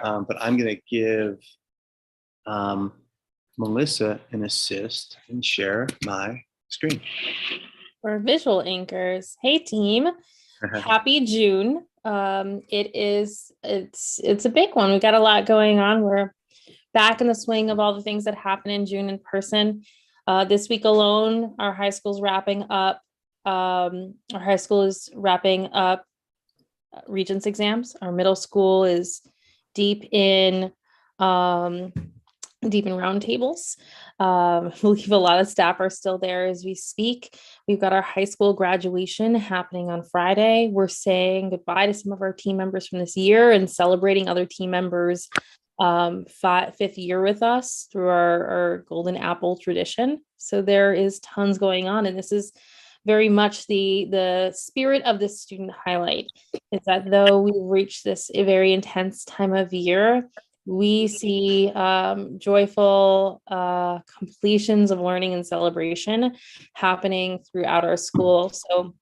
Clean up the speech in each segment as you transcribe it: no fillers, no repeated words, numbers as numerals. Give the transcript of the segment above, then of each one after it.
but I'm going to give Melissa an assist and share my screen. For visual anchors, hey team, happy June. It's a big one. We got a lot going on. We're back in the swing of all the things that happen in June in person. This week alone, our high school's wrapping up. Our high school is wrapping up Regents exams. Our middle school is deep in roundtables. I believe a lot of staff are still there as we speak. We've got our high school graduation happening on Friday. We're saying goodbye to some of our team members from this year and celebrating other team members' fifth year with us through our Golden Apple tradition. So there is tons going on, and this is very much the spirit of this student highlight, is that though we've reached this very intense time of year, we see joyful completions of learning and celebration happening throughout our school. So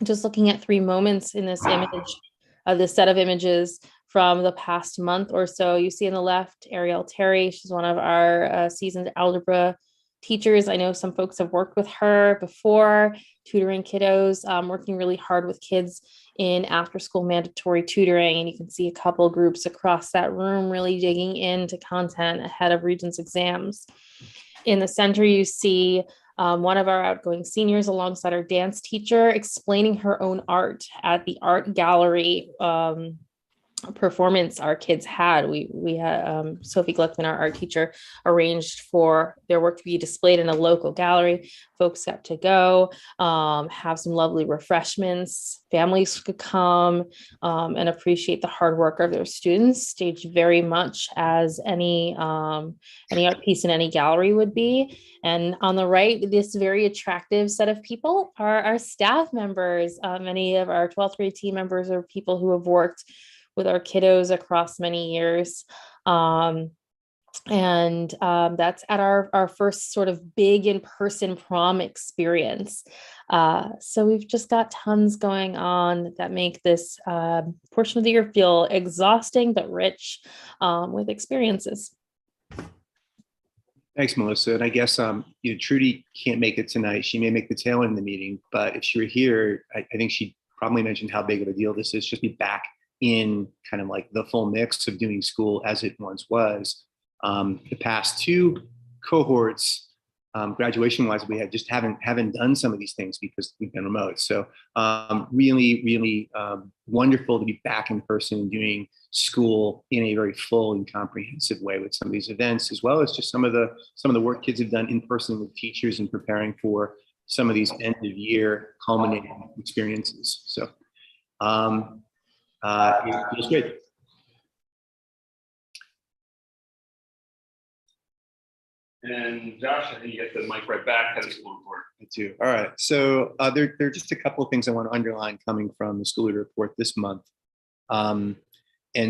just looking at 3 moments in this image, this set of images from the past month or so, you see on the left, Ariel Terry. She's one of our seasoned algebra teachers. I know some folks have worked with her before, tutoring kiddos, working really hard with kids in after school mandatory tutoring. And you can see a couple groups across that room really digging into content ahead of Regents exams. In the center, you see one of our outgoing seniors alongside our dance teacher explaining her own art at the art gallery performance our kids had. We had Sophie Glickman, our art teacher, arranged for their work to be displayed in a local gallery. Folks got to go, have some lovely refreshments. Families could come and appreciate the hard work of their students, staged very much as any art piece in any gallery would be. And on the right, this very attractive set of people are our staff members. Many of our 12th grade team members are people who have worked with our kiddos across many years. That's at our first sort of big in-person prom experience. So we've just got tons going on that make this portion of the year feel exhausting, but rich with experiences. Thanks, Melissa. And I guess Trudy can't make it tonight. She may make the tail end of the meeting, but if she were here, I think she'd probably mention how big of a deal this is, just be back in kind of like the full mix of doing school as it once was. The past 2 cohorts, graduation wise, we just haven't done some of these things because we've been remote. So really wonderful to be back in person and doing school in a very full and comprehensive way with some of these events, as well as just some of the work kids have done in person with teachers and preparing for some of these end of year culminating experiences. So it feels great. And Josh, I think you get the mic right back. Head of school report. I do. All right. So there are just a couple of things I want to underline coming from the school report this month. And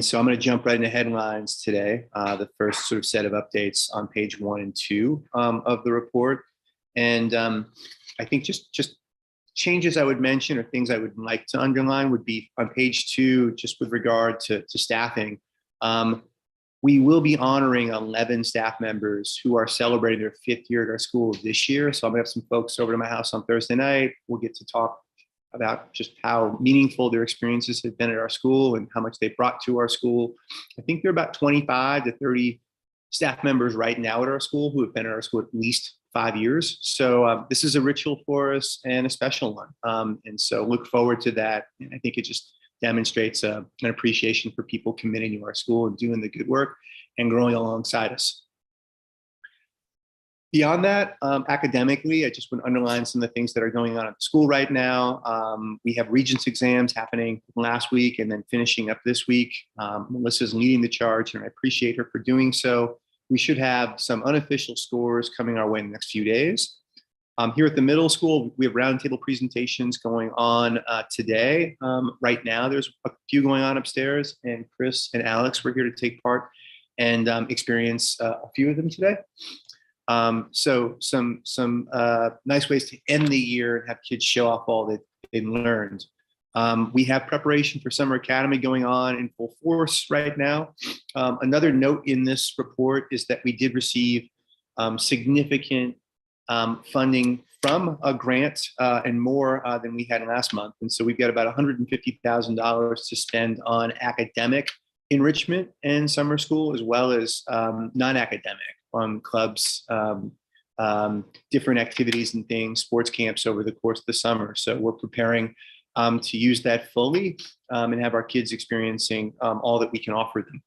so I'm going to jump right into headlines today. The first sort of set of updates on page 1 and 2 of the report. And I think just changes I would mention or things I would like to underline would be on page 2, just with regard to staffing. We will be honoring 11 staff members who are celebrating their 5th year at our school this year. So I'm gonna have some folks over to my house on Thursday night. We'll get to talk about just how meaningful their experiences have been at our school and how much they brought to our school. I think there are about 25 to 30 staff members right now at our school who have been at our school at least 5 years. So this is a ritual for us and a special one. And so look forward to that. And I think it just demonstrates an appreciation for people committing to our school and doing the good work and growing alongside us. Beyond that, academically, I just want to underline some of the things that are going on at the school right now. We have Regents exams happening last week and then finishing up this week. Melissa's leading the charge, and I appreciate her for doing so. We should have some unofficial scores coming our way in the next few days. Here at the middle school, we have roundtable presentations going on today. Right now, there's a few going on upstairs, and Chris and Alex were here to take part and experience a few of them today. So some nice ways to end the year and have kids show off all that they've learned. We have preparation for Summer Academy going on in full force right now. Another note in this report is that we did receive significant funding from a grant and more than we had last month. And so we've got about $150,000 to spend on academic enrichment and summer school, as well as non-academic on clubs, different activities and things, sports camps over the course of the summer. So we're preparing to use that fully and have our kids experiencing all that we can offer them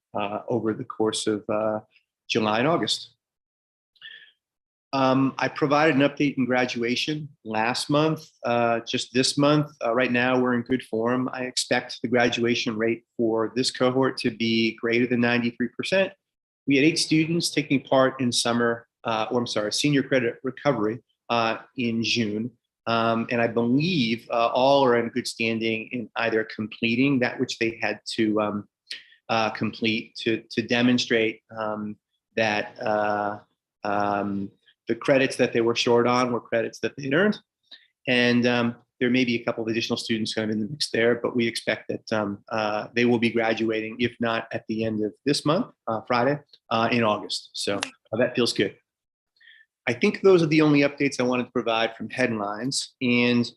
over the course of July and August. I provided an update in graduation last month. Just this month, right now we're in good form. I expect the graduation rate for this cohort to be greater than 93%. We had 8 students taking part in senior credit recovery in June. And I believe all are in good standing in either completing that which they had to complete to demonstrate that the credits that they were short on were credits that they earned. And there may be a couple of additional students kind of in the mix there, but we expect that they will be graduating, if not at the end of this month, Friday, in August. So that feels good. I think those are the only updates I wanted to provide from headlines. And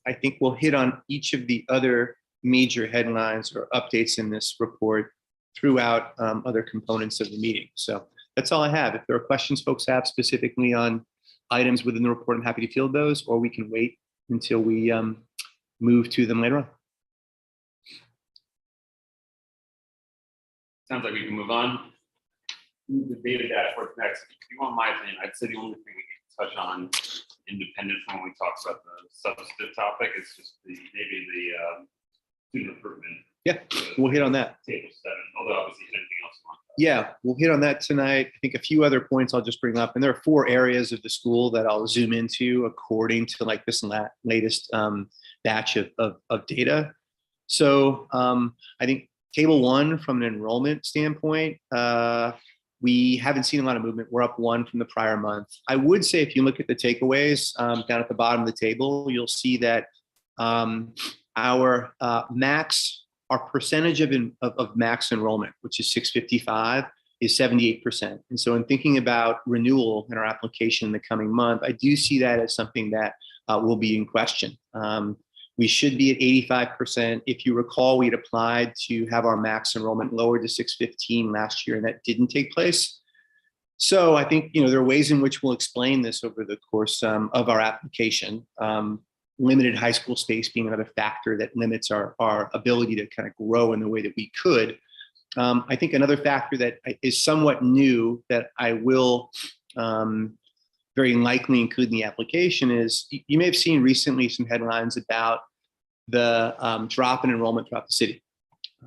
I think we'll hit on each of the other major headlines or updates in this report throughout other components of the meeting. So that's all I have. If there are questions folks have specifically on items within the report, I'm happy to field those, or we can wait until we move to them later on. Sounds like we can move on. The data dashboard next. If you want my opinion, I'd say the only thing we need to touch on, independent from when we talk about the substantive topic, is just maybe the student recruitment. Yeah, we'll hit on that. Table 7, although obviously anything else you want. Yeah, we'll hit on that tonight. I think a few other points I'll just bring up, and there are 4 areas of the school that I'll zoom into according to like this latest batch of data. So I think table 1 from an enrollment standpoint, we haven't seen a lot of movement. We're up 1 from the prior month. I would say if you look at the takeaways down at the bottom of the table, you'll see that our percentage of max enrollment, which is 655, is 78%. And so in thinking about renewal in our application in the coming month, I do see that as something that will be in question. We should be at 85%. If you recall, we had applied to have our max enrollment lowered to 615 last year, and that didn't take place. So I think there are ways in which we'll explain this over the course of our application. Limited high school space being another factor that limits our ability to kind of grow in the way that we could. I think another factor that is somewhat new that I will very likely include in the application is you may have seen recently some headlines about the drop in enrollment throughout the city.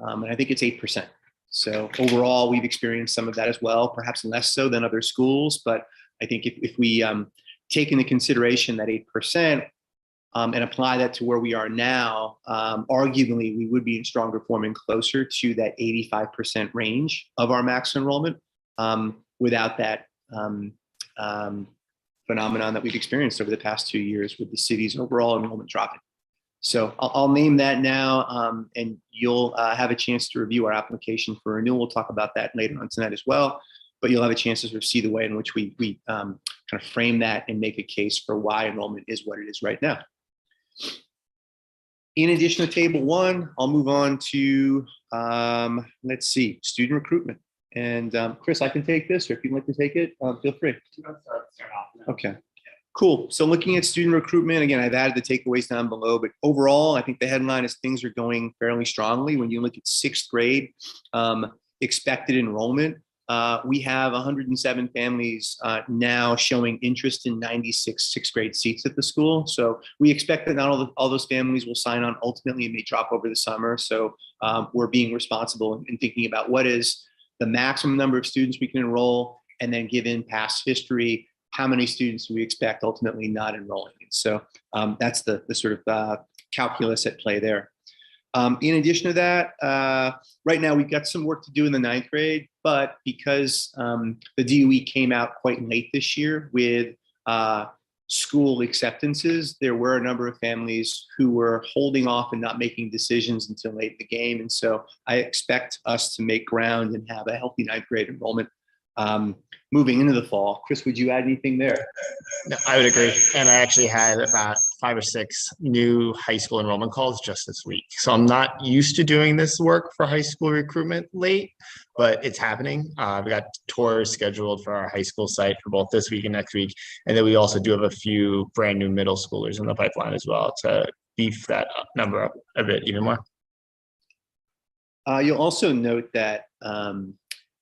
And I think it's 8%. So overall, we've experienced some of that as well, perhaps less so than other schools. But I think if we take into consideration that 8%, and apply that to where we are now, arguably we would be in stronger form and closer to that 85% range of our max enrollment without that phenomenon that we've experienced over the past 2 years with the city's overall enrollment dropping. So I'll name that now, and you'll have a chance to review our application for renewal. We'll talk about that later on tonight as well, but you'll have a chance to sort of see the way in which we kind of frame that and make a case for why enrollment is what it is right now. In addition to table 1, I'll move on to, let's see, student recruitment. And Chris, I can take this, or if you'd like to take it, feel free. Okay, cool. So looking at student recruitment, again, I've added the takeaways down below, but overall, I think the headline is things are going fairly strongly. When you look at 6th grade expected enrollment, we have 107 families now showing interest in 96 6th grade seats at the school. So we expect that not all those families will sign on ultimately and may drop over the summer. So we're being responsible in thinking about what is the maximum number of students we can enroll, and then given past history, how many students do we expect ultimately not enrolling. And so that's the sort of calculus at play there. In addition to that, right now we've got some work to do in the 9th grade, but because the DOE came out quite late this year with school acceptances, there were a number of families who were holding off and not making decisions until late in the game. And so I expect us to make ground and have a healthy ninth grade enrollment moving into the fall. Chris, would you add anything there? No, I would agree. And I actually had about 5 or 6 new high school enrollment calls just this week. So I'm not used to doing this work for high school recruitment late, but it's happening. We got tours scheduled for our high school site for both this week and next week. And then we also do have a few brand new middle schoolers in the pipeline as well to beef that number up a bit even more. You'll also note that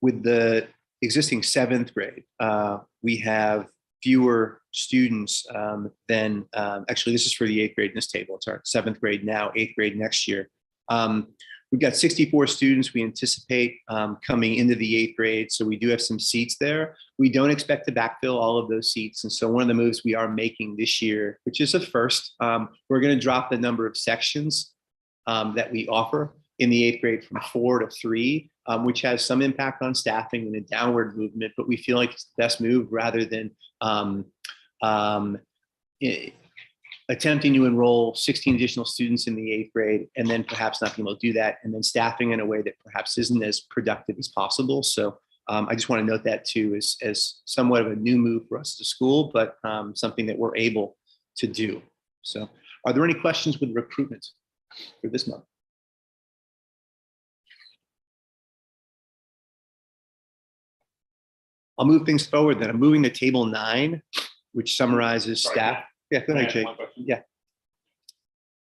with the existing 7th grade, we have fewer students than, actually this is for the 8th grade in this table. It's our 7th grade now, 8th grade next year. We've got 64 students we anticipate coming into the 8th grade. So we do have some seats there. We don't expect to backfill all of those seats. And so one of the moves we are making this year, which is a first, we're going to drop the number of sections that we offer in the 8th grade from 4 to 3, which has some impact on staffing and a downward movement, but we feel like it's the best move rather than attempting to enroll 16 additional students in the 8th grade and then perhaps not being able to do that, and then staffing in a way that perhaps isn't as productive as possible. So I just want to note that too as somewhat of a new move for us as a school, but something that we're able to do. So are there any questions with recruitment for this month? I'll move things forward then. I'm moving to table 9, which summarizes staff. Yeah, go ahead, Jake. Yeah.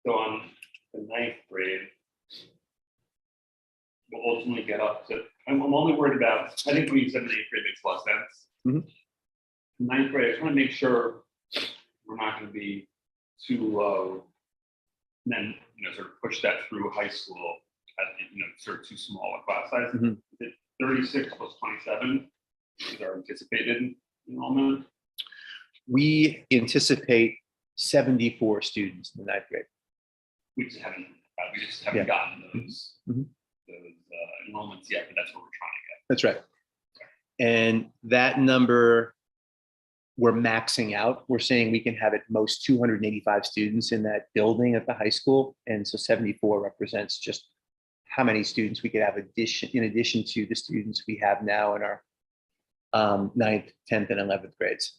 So on the 9th grade, we'll ultimately get up to, I'm only worried about, I think we said the 8th grade makes a lot of sense. Mm-hmm. 9th grade, I just want to make sure we're not going to be too low. And then, sort of push that through high school at, sort of too small a class size. Mm-hmm. Is it 36 plus 27 is our anticipated enrollment? We anticipate 74 students in the 9th grade. We just haven't gotten those, Mm-hmm. those enrollments yet, but that's what we're trying to get. That's right. And that number, we're maxing out. We're saying we can have at most 285 students in that building at the high school. And so 74 represents just how many students we could have in addition to the students we have now in our 9th, 10th, and 11th grades.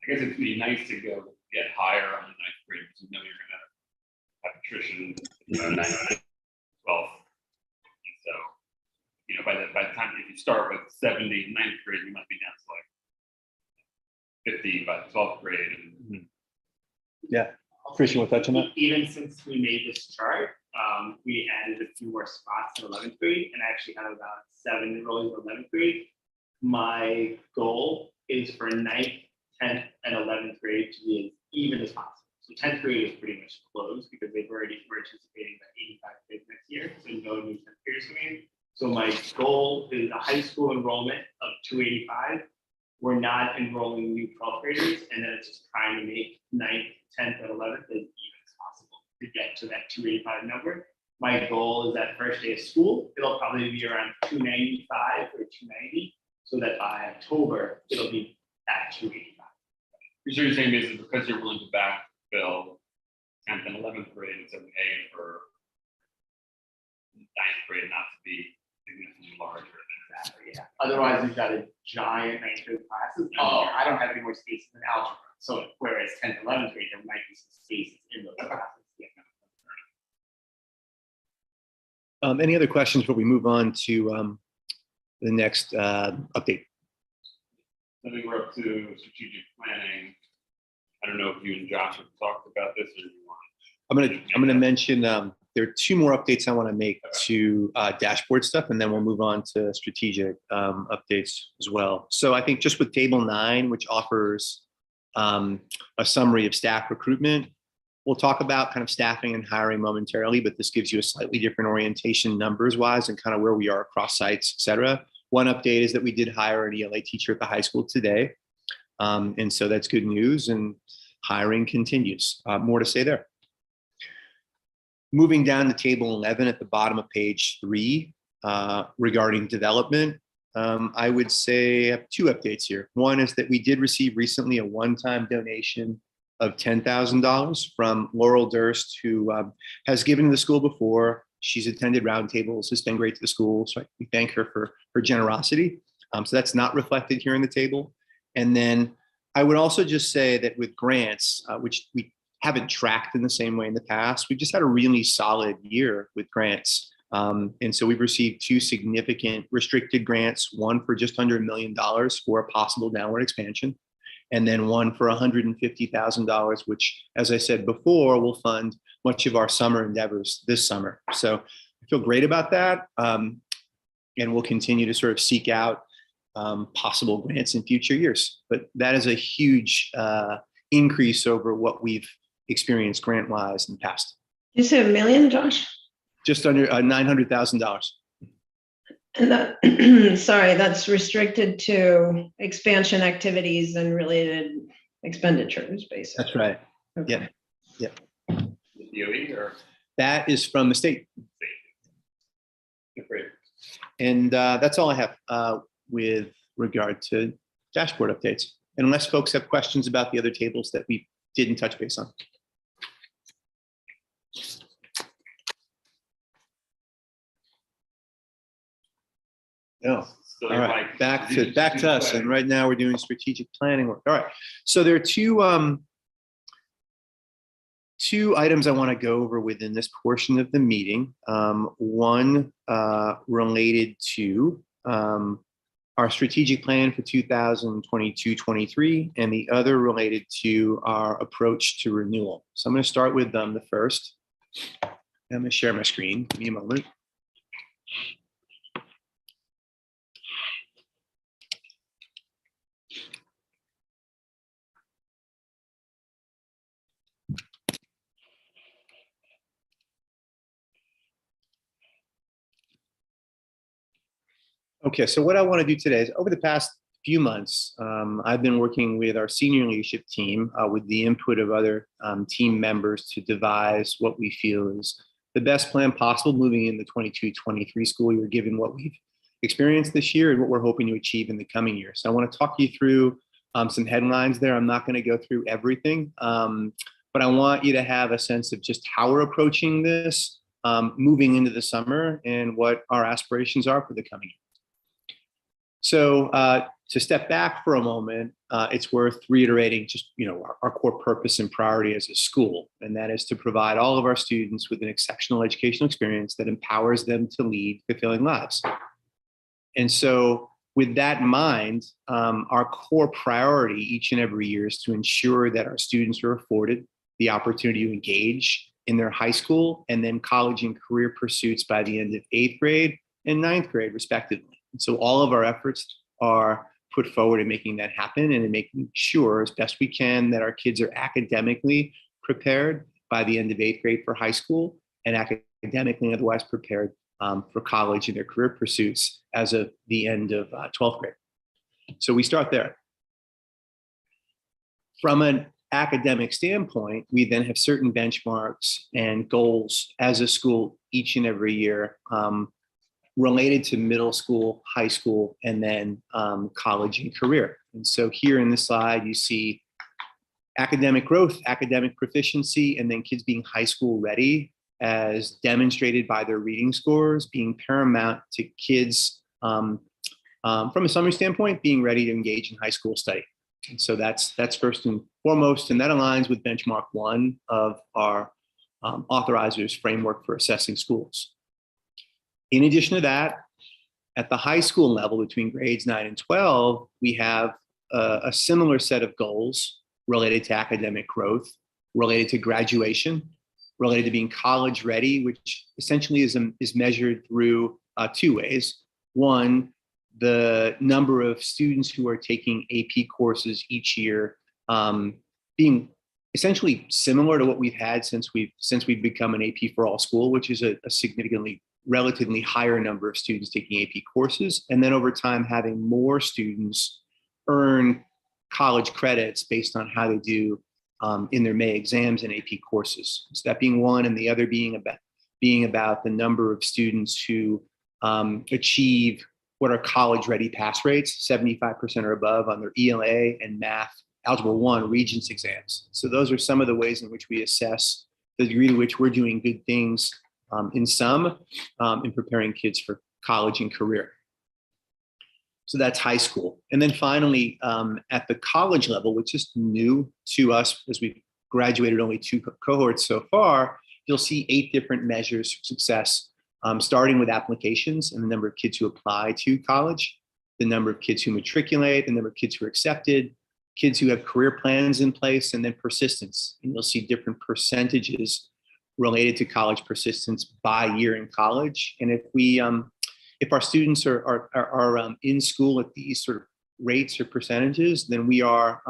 I guess it'd be nice to go get higher on the 9th grade because you know you're going to have attrition, 9th, 12th. And so, by the time if you start with 70 in 9th grade, you might be down to like 50 by the 12th grade. And yeah. Chris, you want to touch on that? Even since we made this chart, we added a few more spots in 11th grade and actually have about 7 enrollees in 11th grade. My goal is for 9th, 10th, and 11th grade to be as even as possible. So 10th grade is pretty much closed because we're anticipating about 85 kids next year, so no new 10th graders coming in. So my goal is a high school enrollment of 285. We're not enrolling new 12th graders, and then it's just trying to make 9th, 10th, and 11th as even as possible to get to that 285 number. My goal is that first day of school, it'll probably be around 295 or 290, so that by October, it'll be at 285. So you're saying basically because you're willing to backfill 10th and 11th grade, it's okay for 9th grade not to be significantly larger than that. Yeah. Otherwise, you've got a giant 9th grade classes. Oh. I don't have any more spaces in algebra. So whereas 10th, 11th grade, there might be some spaces in those classes. Yeah. Any other questions before we move on to the next update? I think we're up to strategic planning. I don't know if you and Josh have talked about this or you want. I'm gonna mention there are 2 more updates I want to make to dashboard stuff, and then we'll move on to strategic updates as well. So I think just with table 9, which offers a summary of staff recruitment, we'll talk about kind of staffing and hiring momentarily, but this gives you a slightly different orientation numbers wise and kind of where we are across sites, et cetera. One update is that we did hire an ELA teacher at the high school today. And so that's good news, and hiring continues. More to say there. Moving down to table 11 at the bottom of page 3 regarding development. I would say I have two updates here. One is that we did receive recently a one-time donation of $10,000 from Laurel Durst, who has given to the school before. She's attended roundtables. It's been great to the school. So we thank her for her generosity. So that's not reflected here in the table. And then I would also just say that with grants, which we haven't tracked in the same way in the past, we've just had a really solid year with grants. And so we've received two significant restricted grants, one for just under $1 million for a possible downward expansion, and then one for $150,000, which, as I said before, will fund much of our summer endeavors this summer. So I feel great about that. And we'll continue to sort of seek out possible grants in future years. But that is a huge increase over what we've experienced grant-wise in the past. You say $1 million, Josh? Just under $900,000. And that, sorry, that's restricted to expansion activities and related expenditures, basically. That's right. Okay. Yeah. DOE or? That is from the state. Great. And that's all I have with regard to dashboard updates. And unless folks have questions about the other tables that we didn't touch base on. No. Still All your right, mic. back to us. And right now we're doing strategic planning work. All right. So there are two items I want to go over within this portion of the meeting. One related to our strategic plan for 2022-23, and the other related to our approach to renewal. So I'm going to start with the first. I'm going to share my screen. Give me a moment. Okay, so what I want to do today is over the past few months, I've been working with our senior leadership team with the input of other team members to devise what we feel is the best plan possible moving in the 22-23 school year, given what we've experienced this year and what we're hoping to achieve in the coming year. So I want to talk you through some headlines there. I'm not going to go through everything, but I want you to have a sense of just how we're approaching this moving into the summer and what our aspirations are for the coming year. So to step back for a moment, it's worth reiterating just, our core purpose and priority as a school, and that is to provide all of our students with an exceptional educational experience that empowers them to lead fulfilling lives. And so with that in mind, our core priority each and every year is to ensure that our students are afforded the opportunity to engage in their high school and then college and career pursuits by the end of 8th grade and 9th grade, respectively. So all of our efforts are put forward in making that happen and in making sure as best we can that our kids are academically prepared by the end of 8th grade for high school and academically and otherwise prepared for college and their career pursuits as of the end of 12th grade. So we start there. From an academic standpoint, we then have certain benchmarks and goals as a school each and every year related to middle school, high school, and then college and career. And so here in this slide, you see academic growth, academic proficiency, and then kids being high school ready as demonstrated by their reading scores being paramount to kids from a summary standpoint, being ready to engage in high school study. And so that's first and foremost, and that aligns with benchmark 1 of our authorizers framework for assessing schools. In addition to that, at the high school level between grades 9 and 12, we have a similar set of goals related to academic growth, related to graduation, related to being college ready, which essentially is measured through 2 ways. One, the number of students who are taking AP courses each year being essentially similar to what we've had since we've become an AP for all school, which is a significantly relatively higher number of students taking AP courses, and then over time having more students earn college credits based on how they do in their May exams and AP courses. So that being one, and the other being about the number of students who achieve what are college-ready pass rates, 75% or above on their ELA and math, Algebra 1 Regents exams. So those are some of the ways in which we assess the degree to which we're doing good things in preparing kids for college and career. So that's high school. And then finally, at the college level, which is new to us as we've graduated only 2 cohorts so far, you'll see 8 different measures of success, starting with applications and the number of kids who apply to college, the number of kids who matriculate, the number of kids who are accepted, kids who have career plans in place, and then persistence. And you'll see different percentages related to college persistence by year in college. And if our students are in school at these sort of rates or percentages, then we are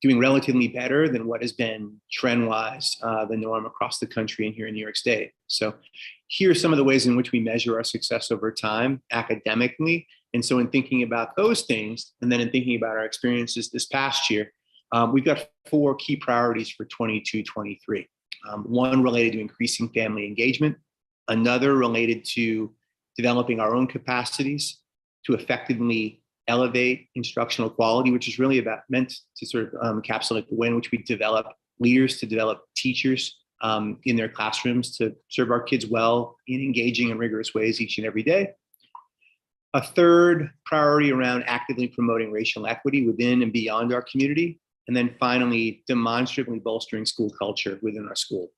doing relatively better than what has been trend-wise the norm across the country and here in New York State. So here are some of the ways in which we measure our success over time academically. And so in thinking about those things, and then in thinking about our experiences this past year, we've got 4 key priorities for 22-23. One related to increasing family engagement, another related to developing our own capacities to effectively elevate instructional quality, which is really meant to sort of encapsulate the way in which we develop leaders, to develop teachers in their classrooms to serve our kids well in engaging in rigorous ways each and every day. A third priority around actively promoting racial equity within and beyond our community. And then finally, demonstrably bolstering school culture within our school.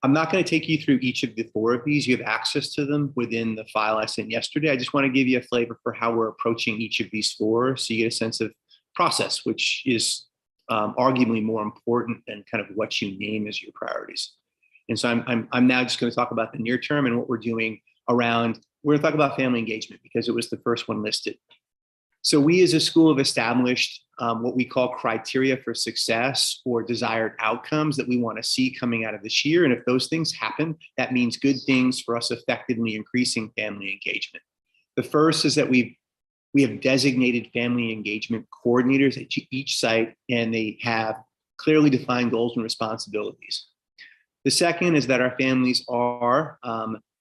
I'm not going to take you through each of the 4 of these. You have access to them within the file I sent yesterday. I just want to give you a flavor for how we're approaching each of these 4 so you get a sense of process, which is arguably more important than kind of what you name as your priorities. And so I'm now just going to talk about the near term and what we're doing around. We're going to talk about family engagement because it was the first one listed. So we as a school have established what we call criteria for success or desired outcomes that we want to see coming out of this year. And if those things happen, that means good things for us effectively increasing family engagement. The first is that we have designated family engagement coordinators at each site, and they have clearly defined goals and responsibilities. The second is that our families are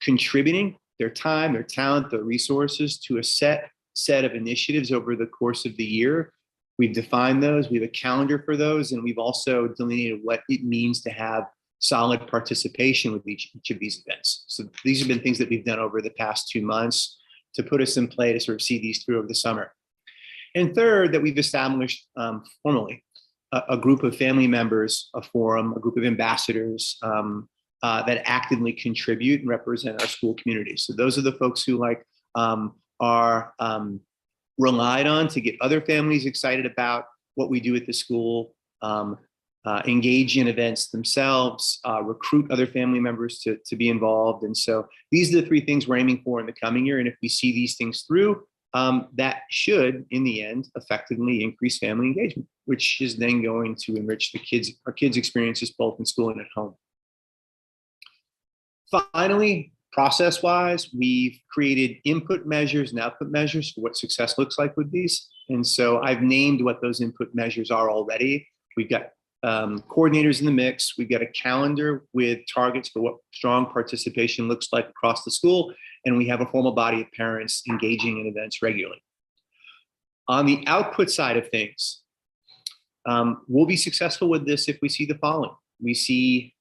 contributing their time, their talent, their resources to a set of initiatives over the course of the year. We've defined those, we have a calendar for those, and we've also delineated what it means to have solid participation with each of these events. So these have been things that we've done over the past 2 months to put us in play to sort of see these through over the summer. And third, that we've established formally a group of family members, a forum, a group of ambassadors that actively contribute and represent our school community. So those are the folks who are relied on to get other families excited about what we do at the school, engage in events themselves, recruit other family members to be involved. And so these are the 3 things we're aiming for in the coming year. And if we see these things through, that should, in the end, effectively increase family engagement, which is then going to enrich our kids' experiences both in school and at home. Finally, process-wise, we've created input measures and output measures for what success looks like with these. And so I've named what those input measures are already. We've got coordinators in the mix. We've got a calendar with targets for what strong participation looks like across the school. And we have a formal body of parents engaging in events regularly. On the output side of things, we'll be successful with this if we see the following. We see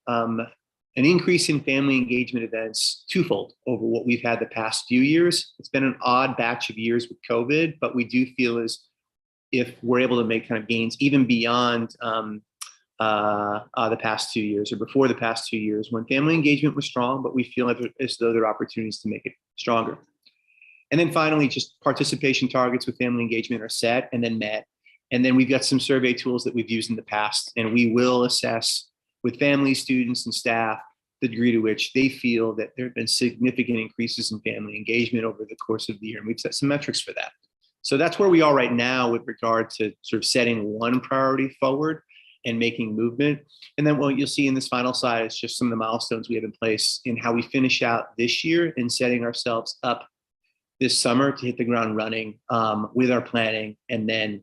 an increase in family engagement events twofold over what we've had the past few years. It's been an odd batch of years with COVID, but we do feel as if we're able to make kind of gains even beyond the past 2 years or before the past 2 years when family engagement was strong, but we feel as though there are opportunities to make it stronger. And then finally, just participation targets with family engagement are set and then met. And then we've got some survey tools that we've used in the past, and we will assess with families, students, and staff the degree to which they feel that there have been significant increases in family engagement over the course of the year. And we've set some metrics for that. So that's where we are right now with regard to sort of setting one priority forward and making movement. And then what you'll see in this final slide is just some of the milestones we have in place in how we finish out this year and setting ourselves up this summer to hit the ground running with our planning, and then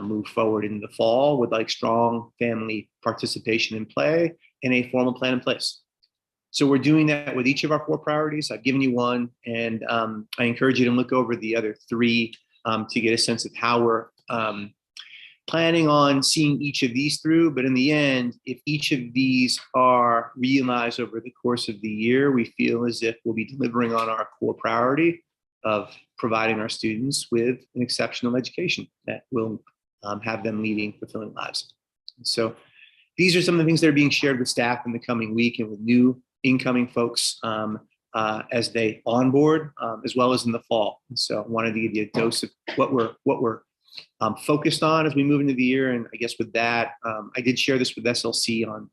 move forward in the fall with strong family participation in play and a formal plan in place. So we're doing that with each of our 4 priorities. I've given you one, and I encourage you to look over the other 3 to get a sense of how we're planning on seeing each of these through. But in the end, if each of these are realized over the course of the year, we feel as if we'll be delivering on our core priority of providing our students with an exceptional education that will have them leading fulfilling lives. So these are some of the things that are being shared with staff in the coming week and with new incoming folks as they onboard, as well as in the fall. And so I wanted to give you a dose of what we're focused on as we move into the year. And I guess with that, I did share this with SLC on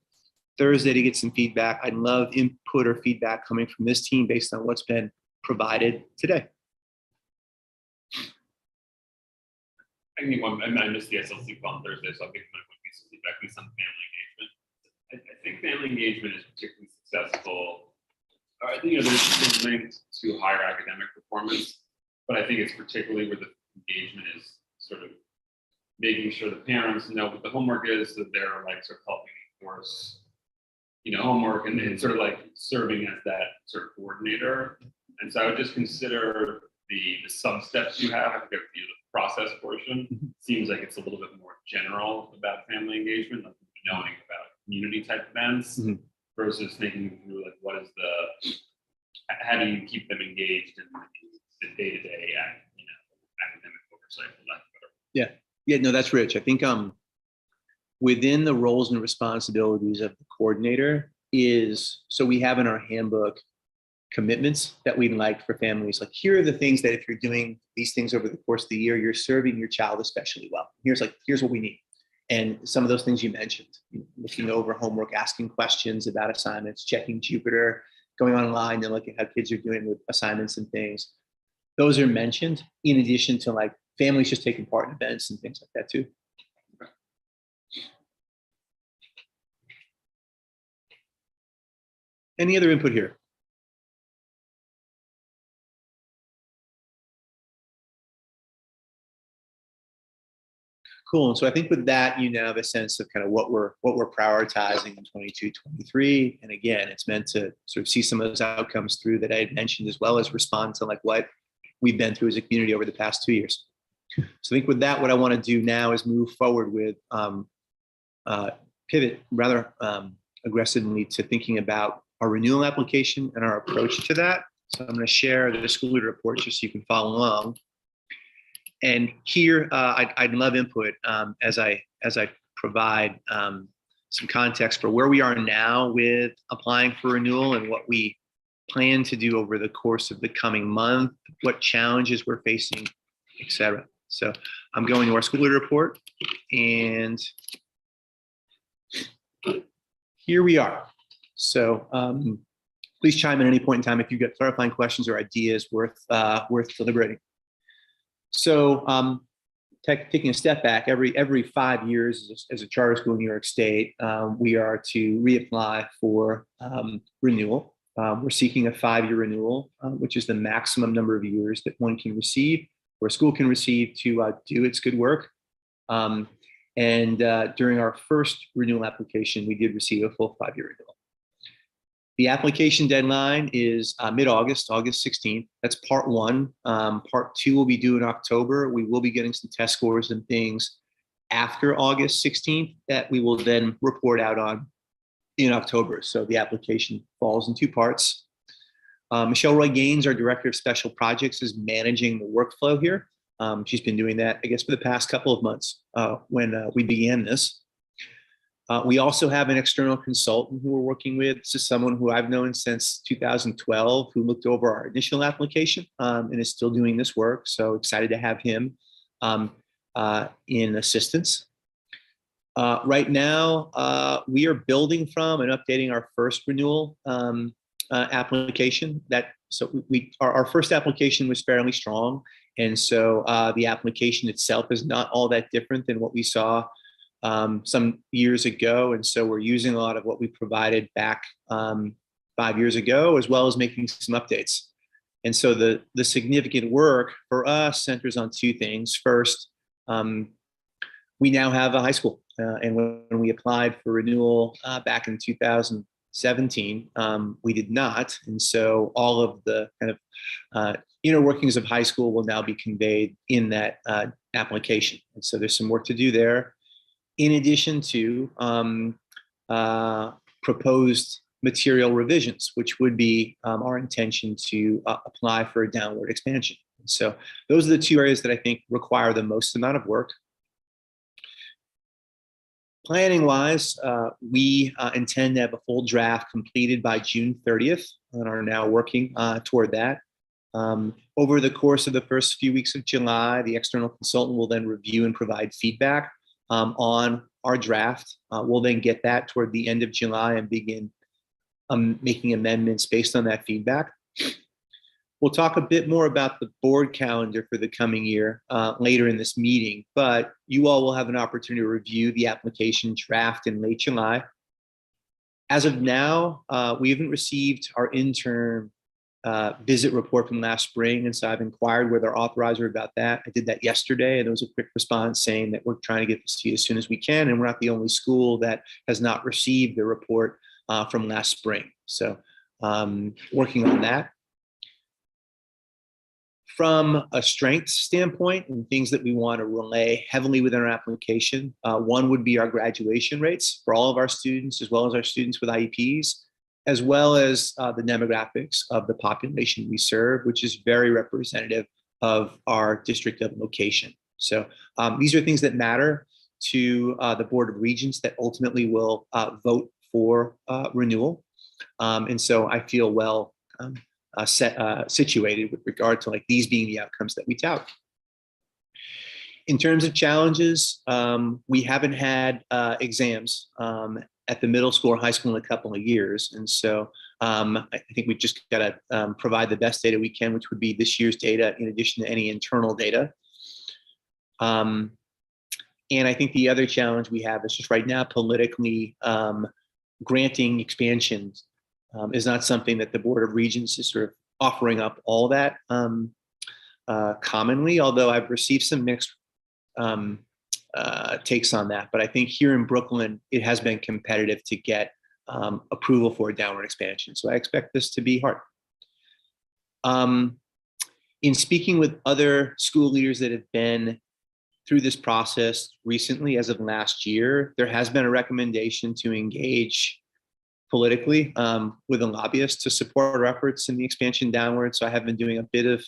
Thursday to get some feedback. I'd love input or feedback coming from this team based on what's been provided today. I think I missed the SLC call on Thursday, so I'll give my piece of feedback on some family engagement. I think family engagement is particularly successful. There's linked to higher academic performance, but I think it's particularly where the engagement is sort of making sure the parents know what the homework is, that they're like sort of helping enforce, homework, and then sort of like serving as that sort of coordinator. And so I would just consider the sub steps you have. I think the process portion seems like it's a little bit more general about family engagement, like knowing about community type events versus thinking through like how do you keep them engaged in the day-to-day academic oversight, for lack of a better. Yeah, no, that's rich. I think within the roles and responsibilities of the coordinator so we have in our handbook commitments that we'd like for families. Like, here are the things that if you're doing these things over the course of the year, you're serving your child especially well. Here's what we need. And some of those things you mentioned, looking over homework, asking questions about assignments, checking Jupyter, going online and looking at how kids are doing with assignments and things. Those are mentioned in addition to like families just taking part in events and things like that too. Any other input here? Cool. And so I think with that, you now have a sense of kind of what we're prioritizing in 22, 23. And again, it's meant to sort of see some of those outcomes through that I had mentioned, as well as respond to like what we've been through as a community over the past 2 years. So I think with that, what I want to do now is move forward with pivot rather aggressively to thinking about our renewal application and our approach to that. So I'm going to share the school leader report just so you can follow along. And here, I'd love input as I provide some context for where we are now with applying for renewal and what we plan to do over the course of the coming month, what challenges we're facing, et cetera. So I'm going to our school leader report, and here we are. So please chime in at any point in time if you've got clarifying questions or ideas worth deliberating. So taking a step back, every 5 years as a charter school in New York State, we are to reapply for renewal. We're seeking a 5-year renewal, which is the maximum number of years that one can receive, or a school can receive to do its good work. And during our first renewal application, we did receive a full 5-year renewal. The application deadline is mid-August, August 16th. That's part 1. Part 2 will be due in October. We will be getting some test scores and things after August 16th that we will then report out on in October. So the application falls in 2 parts. Michelle Roy Gaines, our Director of Special Projects, is managing the workflow here. She's been doing that, I guess, for the past couple of months when we began this. We also have an external consultant who we're working with. This is someone who I've known since 2012, who looked over our initial application and is still doing this work. So excited to have him in assistance. Right now, we are building from and updating our first renewal application. Our first application was fairly strong. And so the application itself is not all that different than what we saw some years ago. And so we're using a lot of what we provided back 5 years ago, as well as making some updates. And so the significant work for us centers on 2 things. First, we now have a high school. And when we applied for renewal back in 2000, 17. We did not. And so all of the kind of inner workings of high school will now be conveyed in that application. And so there's some work to do there. In addition to proposed material revisions, which would be our intention to apply for a downward expansion. So those are the two areas that I think require the most amount of work. Planning wise, we intend to have a full draft completed by June 30th and are now working toward that. Over the course of the first few weeks of July, the external consultant will then review and provide feedback on our draft. We'll then get that toward the end of July and begin making amendments based on that feedback. We'll talk a bit more about the board calendar for the coming year later in this meeting, but you all will have an opportunity to review the application draft in late July. As of now, we haven't received our intern visit report from last spring, and so I've inquired with our authorizer about that. I did that yesterday, and there was a quick response saying that we're trying to get this to you as soon as we can, and we're not the only school that has not received the report from last spring. So working on that. From a strengths standpoint and things that we want to relay heavily within our application, one would be our graduation rates for all of our students, as well as our students with IEPs, as well as the demographics of the population we serve, which is very representative of our district of location. So these are things that matter to the Board of Regents that ultimately will vote for renewal. And so I feel well situated with regard to like these being the outcomes that we tout. In terms of challenges, we haven't had exams at the middle school or high school in a couple of years. And so I think we've just got to provide the best data we can, which would be this year's data in addition to any internal data. And I think the other challenge we have is just right now politically granting expansions is not something that the Board of Regents is sort of offering up all that commonly, although I've received some mixed takes on that. But I think here in Brooklyn, it has been competitive to get approval for a downward expansion. So I expect this to be hard. In speaking with other school leaders that have been through this process recently, as of last year, there has been a recommendation to engage politically with a lobbyist to support our efforts in the expansion downward. So I have been doing a bit of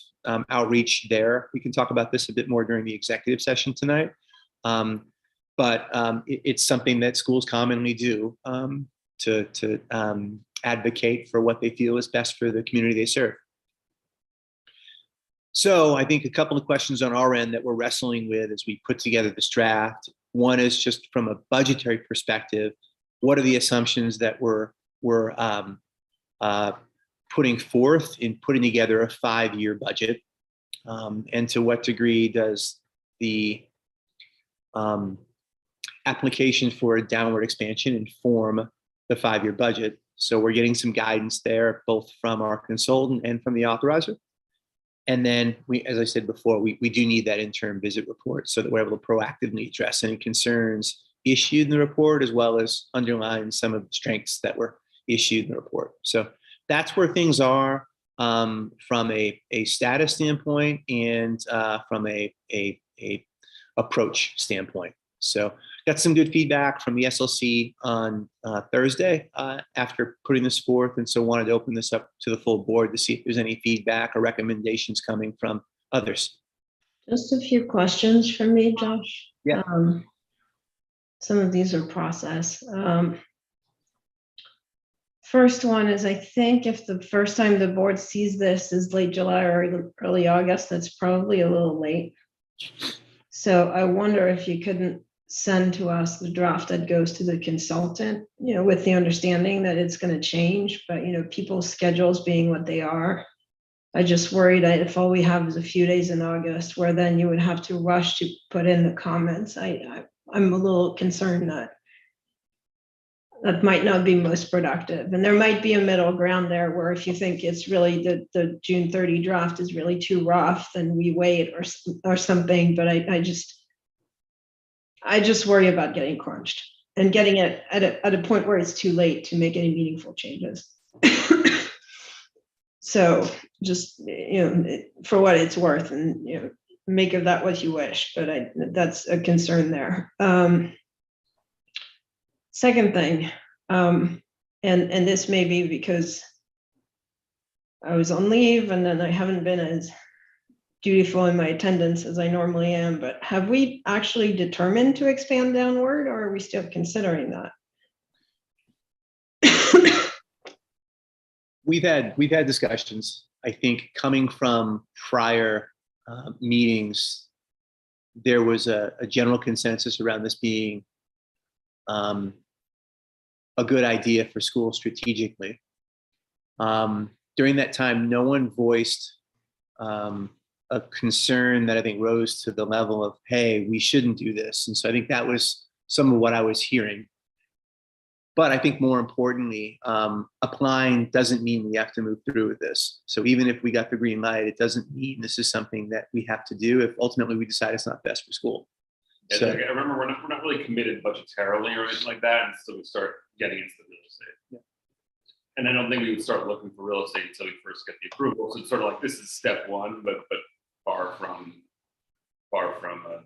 outreach there. We can talk about this a bit more during the executive session tonight. But it's something that schools commonly do to advocate for what they feel is best for the community they serve. So I think a couple of questions on our end that we're wrestling with as we put together this draft. One is just from a budgetary perspective, what are the assumptions that we're putting forth in putting together a 5-year budget? And to what degree does the application for a downward expansion inform the 5-year budget? So we're getting some guidance there, both from our consultant and from the authorizer. And then we, as I said before, we do need that interim visit report so that we're able to proactively address any concerns issued in the report, as well as underline some of the strengths that were issued in the report. So that's where things are from a status standpoint and from a approach standpoint. So got some good feedback from the SLC on Thursday after putting this forth. And so wanted to open this up to the full board to see if there's any feedback or recommendations coming from others. Just a few questions from me, Josh. Yeah. Some of these are process. First one is, I think if the first time the board sees this is late July or early August, that's probably a little late. So I wonder if you couldn't send to us the draft that goes to the consultant, with the understanding that it's going to change, but people's schedules being what they are. I just worry that if all we have is a few days in August, where then you would have to rush to put in the comments, I'm a little concerned that might not be most productive. And there might be a middle ground there where if you think it's really the June 30 draft is really too rough, then we wait or something. But I just worry about getting crunched. and getting it at a point where it's too late to make any meaningful changes. So just, for what it's worth, and, make of that what you wish, but that's a concern there. Second thing, and this may be because I was on leave and then I haven't been as dutiful in my attendance as I normally am, but have we actually determined to expand downward, or are we still considering that? We've had discussions. I think coming from prior meetings, there was a general consensus around this being a good idea for schools strategically. During that time, no one voiced a concern that I think rose to the level of, hey, we shouldn't do this. And so I think that was some of what I was hearing. But I think more importantly, applying doesn't mean we have to move through with this. So even if we got the green light, it doesn't mean this is something that we have to do if ultimately we decide it's not best for school. Yeah, So, I remember we're not really committed budgetarily or anything like that, and so we start getting into the real estate. Yeah. And I don't think we would start looking for real estate until we first get the approval. So it's sort of like this is step one, but far from a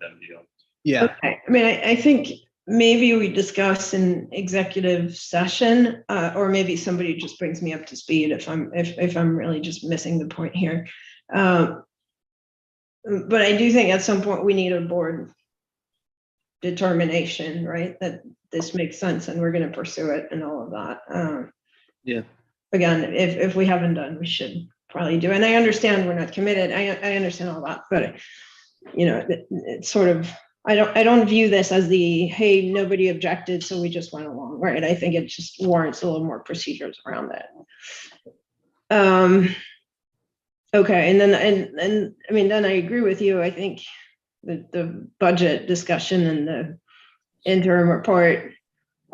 done deal. yeah, Okay. I mean, I think maybe we discuss in executive session, or maybe somebody just brings me up to speed if I'm really just missing the point here. But I do think at some point we need a board determination, right? That this makes sense and we're going to pursue it and all of that. yeah. Again, if we haven't done, we should probably do. And I understand we're not committed. I understand all that, but it's sort of, I don't view this as the, hey, nobody objected, so we just went along, right? I think it just warrants a little more procedures around that. Okay, and then I mean, then I agree with you. I think the budget discussion and the interim report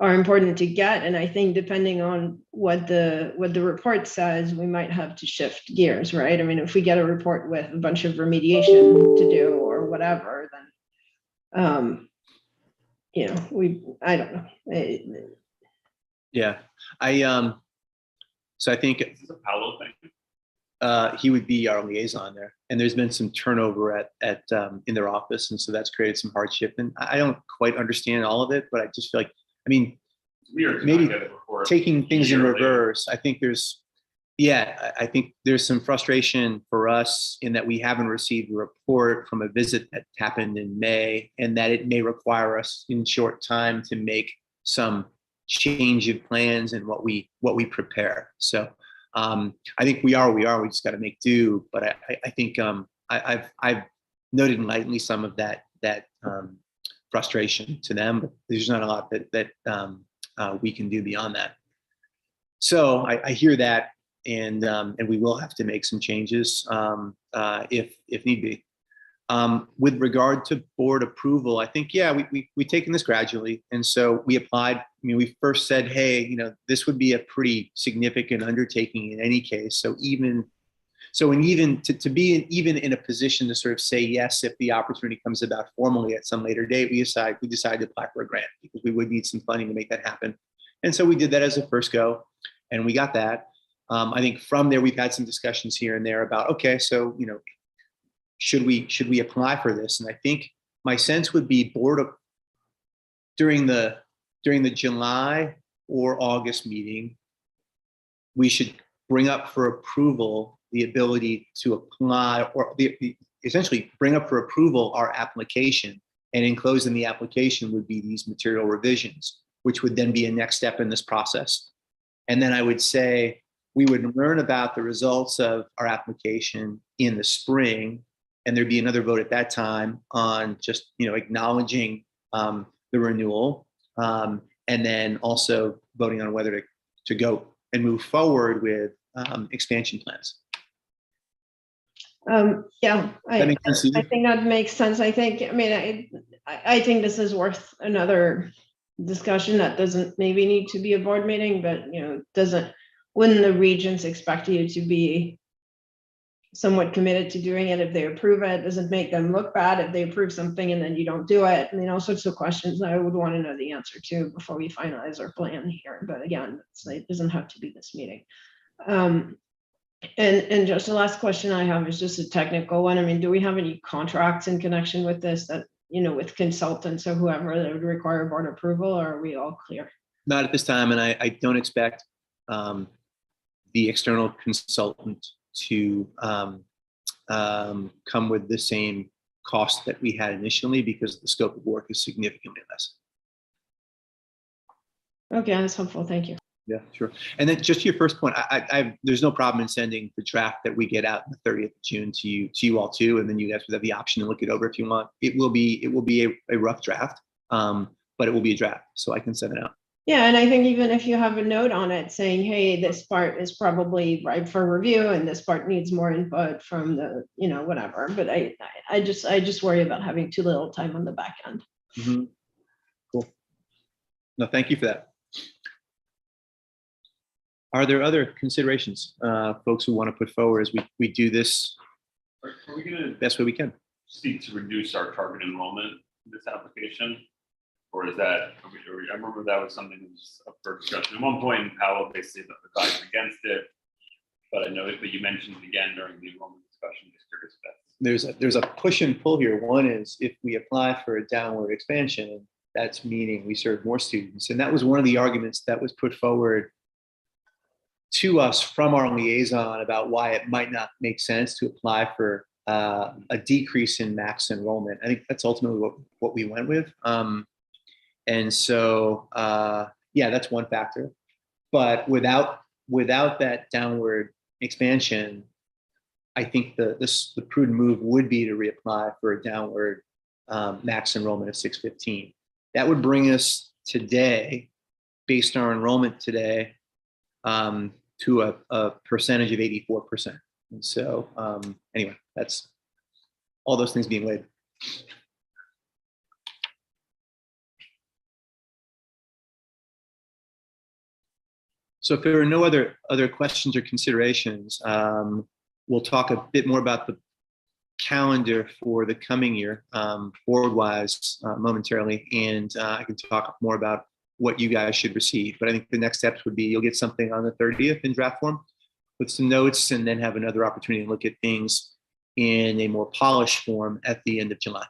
are important to get, and I think depending on what the report says, we might have to shift gears, right? I mean, if we get a report with a bunch of remediation to do or whatever, then I don't know. Yeah. So I think Is this a Paolo thing? he would be our liaison there, and there's been some turnover at in their office, and so that's created some hardship. And I don't quite understand all of it, but I just feel like, I mean, It's weird to maybe not get it before taking things in yearly. reverse. I think I think there's some frustration for us in that we haven't received a report from a visit that happened in May, and that it may require us in short time to make some change of plans and what we prepare. So I think we just got to make do. But I think I've noted lightly some of that frustration to them, but there's not a lot that we can do beyond that. So I hear that, and we will have to make some changes if need be. With regard to board approval, I think, yeah, we've taken this gradually. And so we applied. I mean, we first said, hey, this would be a pretty significant undertaking in any case. So even to be in a position to sort of say yes if the opportunity comes about formally at some later date, we decided to apply for a grant because we would need some funding to make that happen. And so we did that as a first go, and we got that. I think from there we've had some discussions here and there about, okay, so should we apply for this? And I think my sense would be during the July or August meeting, we should bring up for approval the ability to apply, or essentially bring up for approval our application, and enclosed in the application would be these material revisions, which would then be a next step in this process. And then I would say we would learn about the results of our application in the spring, and there'd be another vote at that time on just acknowledging the renewal, and then also voting on whether to go and move forward with expansion plans. Yeah, That makes sense to you? I think that makes sense. I think this is worth another discussion that doesn't maybe need to be a board meeting, but wouldn't the regents expect you to be somewhat committed to doing it. If they approve it, does it make them look bad if they approve something and then you don't do it? I mean, all sorts of questions I would want to know the answer to before we finalize our plan here. But again, it doesn't have to be this meeting. And just the last question I have is just a technical one. I mean, do we have any contracts in connection with this that, with consultants or whoever that would require board approval, or are we all clear? Not at this time, and I don't expect the external consultant to come with the same cost that we had initially, because the scope of work is significantly less. Okay, that's helpful. Thank you. Yeah, sure. And then just to your first point, there's no problem in sending the draft that we get out on the 30th of June to you all too, and then you guys would have the option to look it over if you want. It will be a rough draft, but it will be a draft, so I can send it out. Yeah, and I think even if you have a note on it saying, hey, this part is probably ripe for review and this part needs more input from the, whatever. But I just worry about having too little time on the back end. Mm-hmm. Cool. No, thank you for that. Are there other considerations, folks who want to put forward as we do this Are we going to best way we can? seek to reduce our target enrollment in this application? Or is that, I remember that was something that was up for discussion at one point, Powell basically advised against it. But I know that you mentioned it again during the enrollment discussion. Just curious if that's. There's a push and pull here. One is if we apply for a downward expansion, that's meaning we serve more students. And that was one of the arguments that was put forward to us from our liaison about why it might not make sense to apply for a decrease in max enrollment. I think that's ultimately what we went with. And so, yeah, that's one factor. But without that downward expansion, I think the prudent move would be to reapply for a downward max enrollment of 615. That would bring us today, based on our enrollment today, to a percentage of 84%. And so anyway, that's all those things being weighed. So if there are no other questions or considerations, we'll talk a bit more about the calendar for the coming year, board-wise, momentarily, and I can talk more about what you guys should receive. But I think the next steps would be you'll get something on the 30th in draft form with some notes, and then have another opportunity to look at things in a more polished form at the end of July.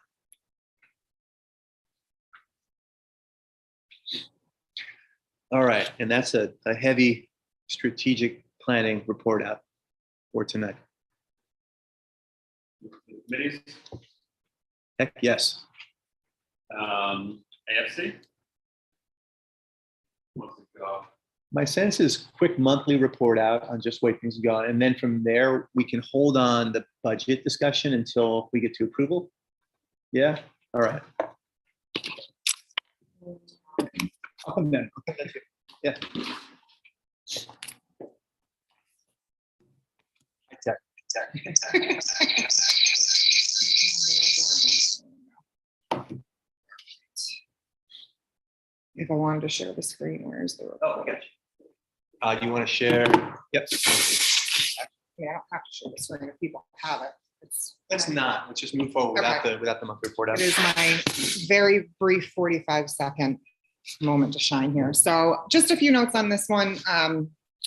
All right, and that's a heavy strategic planning report out for tonight. Committees, Heck yes. AFC. What's it go? My sense is quick monthly report out on just the way things have gone. And then from there, we can hold on the budget discussion until we get to approval. Yeah, all right. I'll come then. Yeah. If I wanted to share the screen, where's the report? Oh, okay. You want to share? Yep. Yeah, I don't have to share the screen if people have it. Let's not. Let's just move forward without the monthly report out. It is my very brief 45-second moment to shine here. So just a few notes on this one.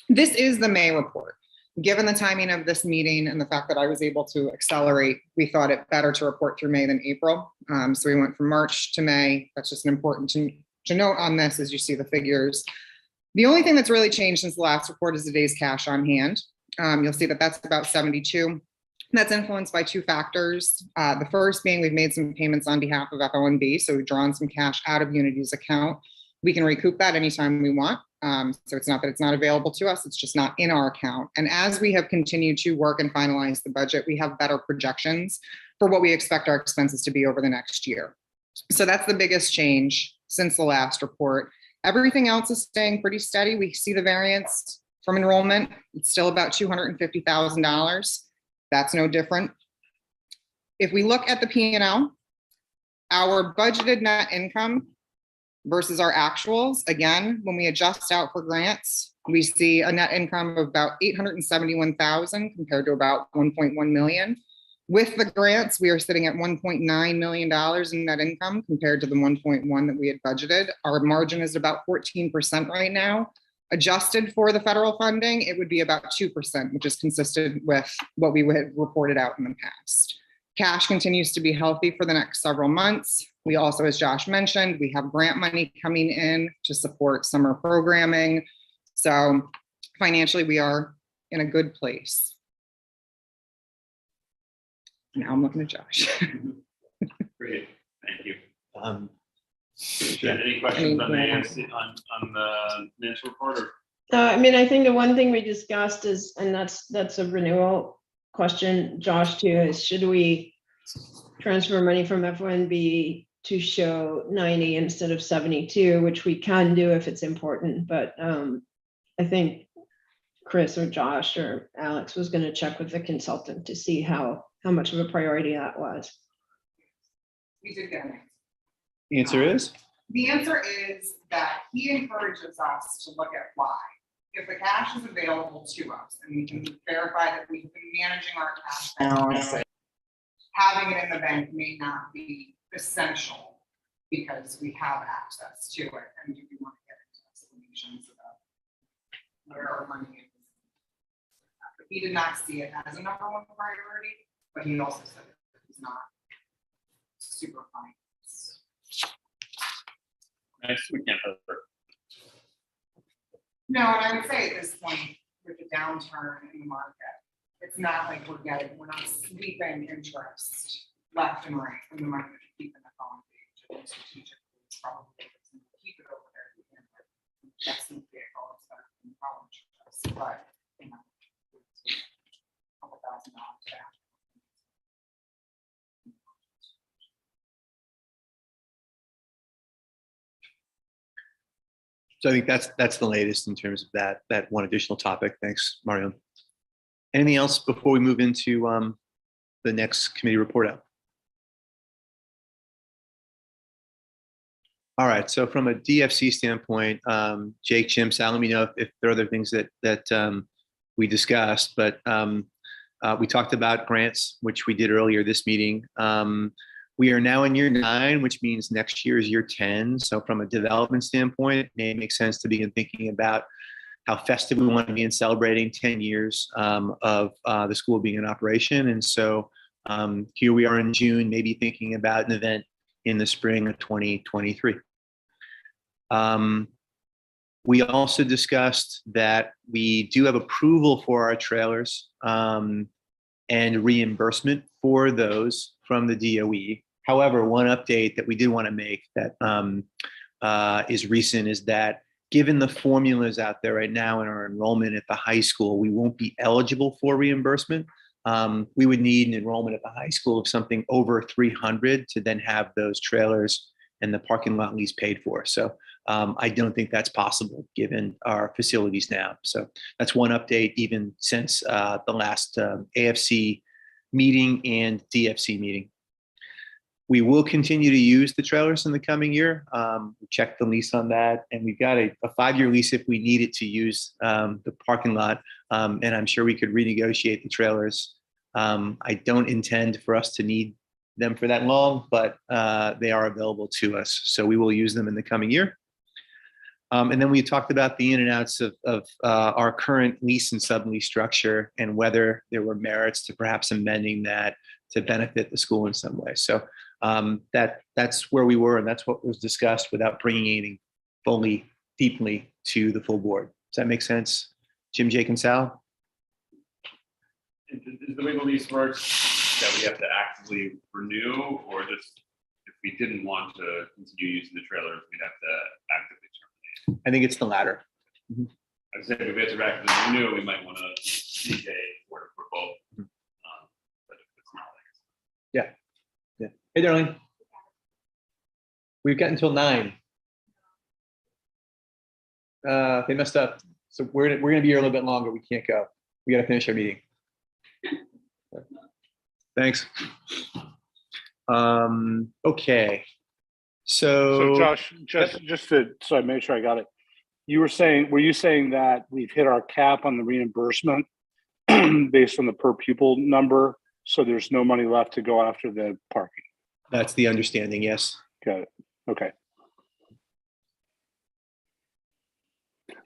This is the May report. Given the timing of this meeting and the fact that I was able to accelerate, we thought it better to report through May than April. So we went from March to May. That's just an important to note on this as you see the figures. The only thing that's really changed since the last report is the days cash on hand. You'll see that that's about 72. That's influenced by two factors. The first being we've made some payments on behalf of FOMB, so we've drawn some cash out of Unity's account. We can recoup that anytime we want. So it's not that it's not available to us, it's just not in our account. And as we have continued to work and finalize the budget, we have better projections for what we expect our expenses to be over the next year. So that's the biggest change since the last report. Everything else is staying pretty steady. We see the variance from enrollment. It's still about $250,000. That's no different. If we look at the P&L, our budgeted net income versus our actuals. Again, when we adjust out for grants, we see a net income of about 871,000 compared to about 1.1 million. With the grants, we are sitting at $1.9 million in net income compared to the 1.1 that we had budgeted. Our margin is about 14% right now. Adjusted for the federal funding, it would be about 2%, which is consistent with what we had reported out in the past. Cash continues to be healthy for the next several months. We also, as Josh mentioned, we have grant money coming in to support summer programming. So financially, we are in a good place. Now I'm looking at Josh. Great, thank you. Sure. Any questions on the AFC, on the financial report? Or? I mean, I think the one thing we discussed is, and that's a renewal question, Josh, too, is should we transfer money from FNB to show 90 instead of 72, which we can do if it's important, but I think Chris or Josh or Alex was going to check with the consultant to see how much of a priority that was. We did get an answer. The answer is? The answer is that he encourages us to look at why. If the cash is available to us and we can verify that we've been managing our cash balance, having it in the bank may not be essential because we have access to it. And do we want to get into explanations about where our money is? But he did not see it as a number one priority, but he also said that he's not super fine. Nice, we can't hurt. No, and I would say at this point, with the downturn in the market, it's not like we're not sweeping interest left and right from the money that we keep in the phone page. And strategically, it's probably keep it over there. Investment vehicle is better than college interest, but you know, a couple $1,000 back. So I think that's the latest in terms of that one additional topic. Thanks, Mario. Anything else before we move into the next committee report out? All right. So from a DFC standpoint, Jake, Jim, Sal, let me know if there are other things that we discussed. But we talked about grants, which we did earlier this meeting. We are now in year 9, which means next year is year 10. So from a development standpoint, it may make sense to begin thinking about how festive we want to be in celebrating 10 years of the school being in operation. And so here we are in June, maybe thinking about an event in the spring of 2023. We also discussed that we do have approval for our trailers and reimbursement for those from the DOE. However, one update that we did want to make that is recent is that given the formulas out there right now in our enrollment at the high school, we won't be eligible for reimbursement. We would need an enrollment at the high school of something over 300 to then have those trailers and the parking lot lease paid for. So I don't think that's possible given our facilities now. So that's one update even since the last AFC meeting and DFC meeting. We will continue to use the trailers in the coming year. We checked the lease on that, and we've got a 5-year lease if we needed to use the parking lot, and I'm sure we could renegotiate the trailers. I don't intend for us to need them for that long, but they are available to us, so we will use them in the coming year. And then we talked about the in and outs of our current lease and sublease structure and whether there were merits to perhaps amending that to benefit the school in some way. So that's where we were, and that's what was discussed without bringing anything fully, deeply to the full board. Does that make sense? Jim, Jake, and Sal? Is the way the lease works that we have to actively renew, or just if we didn't want to continue using the trailers, we'd have to actively terminate? I think it's the latter. I said if we have to actively renew, we might want to seek a order for both. But if it's not like Yeah. Yeah. Hey, darling. We've got until 9. They messed up. So we're gonna be here a little bit longer. We can't go. We got to finish our meeting. Thanks. Okay. So, So Josh, so I make sure I got it. Were you saying that we've hit our cap on the reimbursement based on the per pupil number? So there's no money left to go after the parking? that's the understanding, yes. Got it. Okay.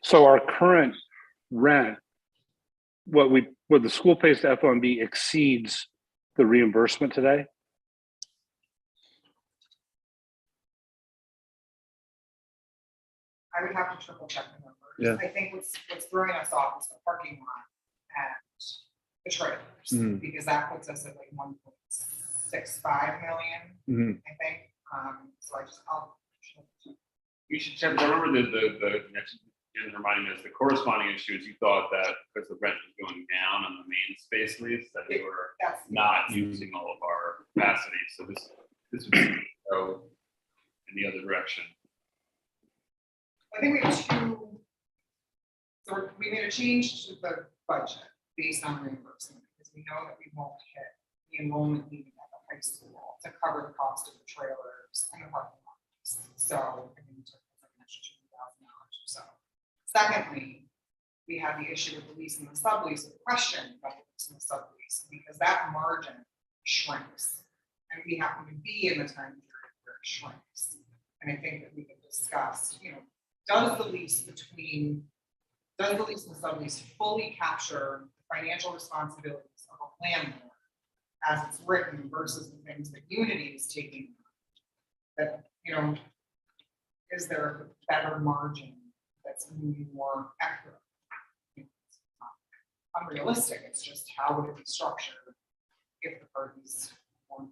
So our current rent, what the school pays to FOMB exceeds the reimbursement today? I would have to triple check the numbers. Yeah. I think what's throwing us off is the parking lot and the trailers, Mhm. because that puts us at like 1.65 million, Mhm. I think. So You should check, remember the next, and reminding us, the corresponding issue is you thought that because the rent was going down on the main space lease, that we were that's not using all of our capacity, so this would go in the other direction. I think we have we made a change to the budget based on reimbursement, because we know that we won't hit the enrollment needed at the high school to cover the cost of the trailers and the parking lots. So I think we took like an extra $2,000 or so. Secondly, we have the issue with the lease and the sublease, the question about the lease and the sublease, because that margin shrinks. And we happen to be in the time period where it shrinks. And I think that we could discuss, does the lease and sublease fully capture the financial responsibilities of a landlord as it's written versus the things that Unity is taking? That, is there a better margin that's more accurate? It's not unrealistic, it's just how would it be structured if the parties want.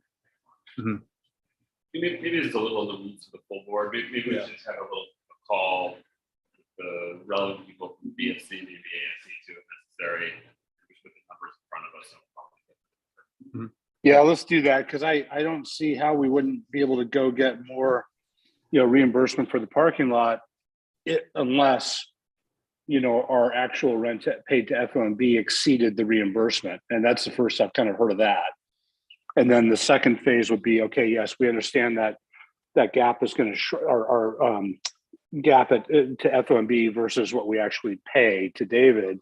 Maybe it's a little on the weeds of the full board, maybe we should just have a little call with the relevant people from BFC, maybe AFC too, if necessary, just put the numbers in front of us. Yeah, let's do that, because I don't see how we wouldn't be able to go get more, reimbursement for the parking lot unless, our actual rent paid to FOMB exceeded the reimbursement. And that's the first I've kind of heard of that. And then the second phase would be, okay, yes, we understand that gap is going to our gap to FOMB versus what we actually pay to David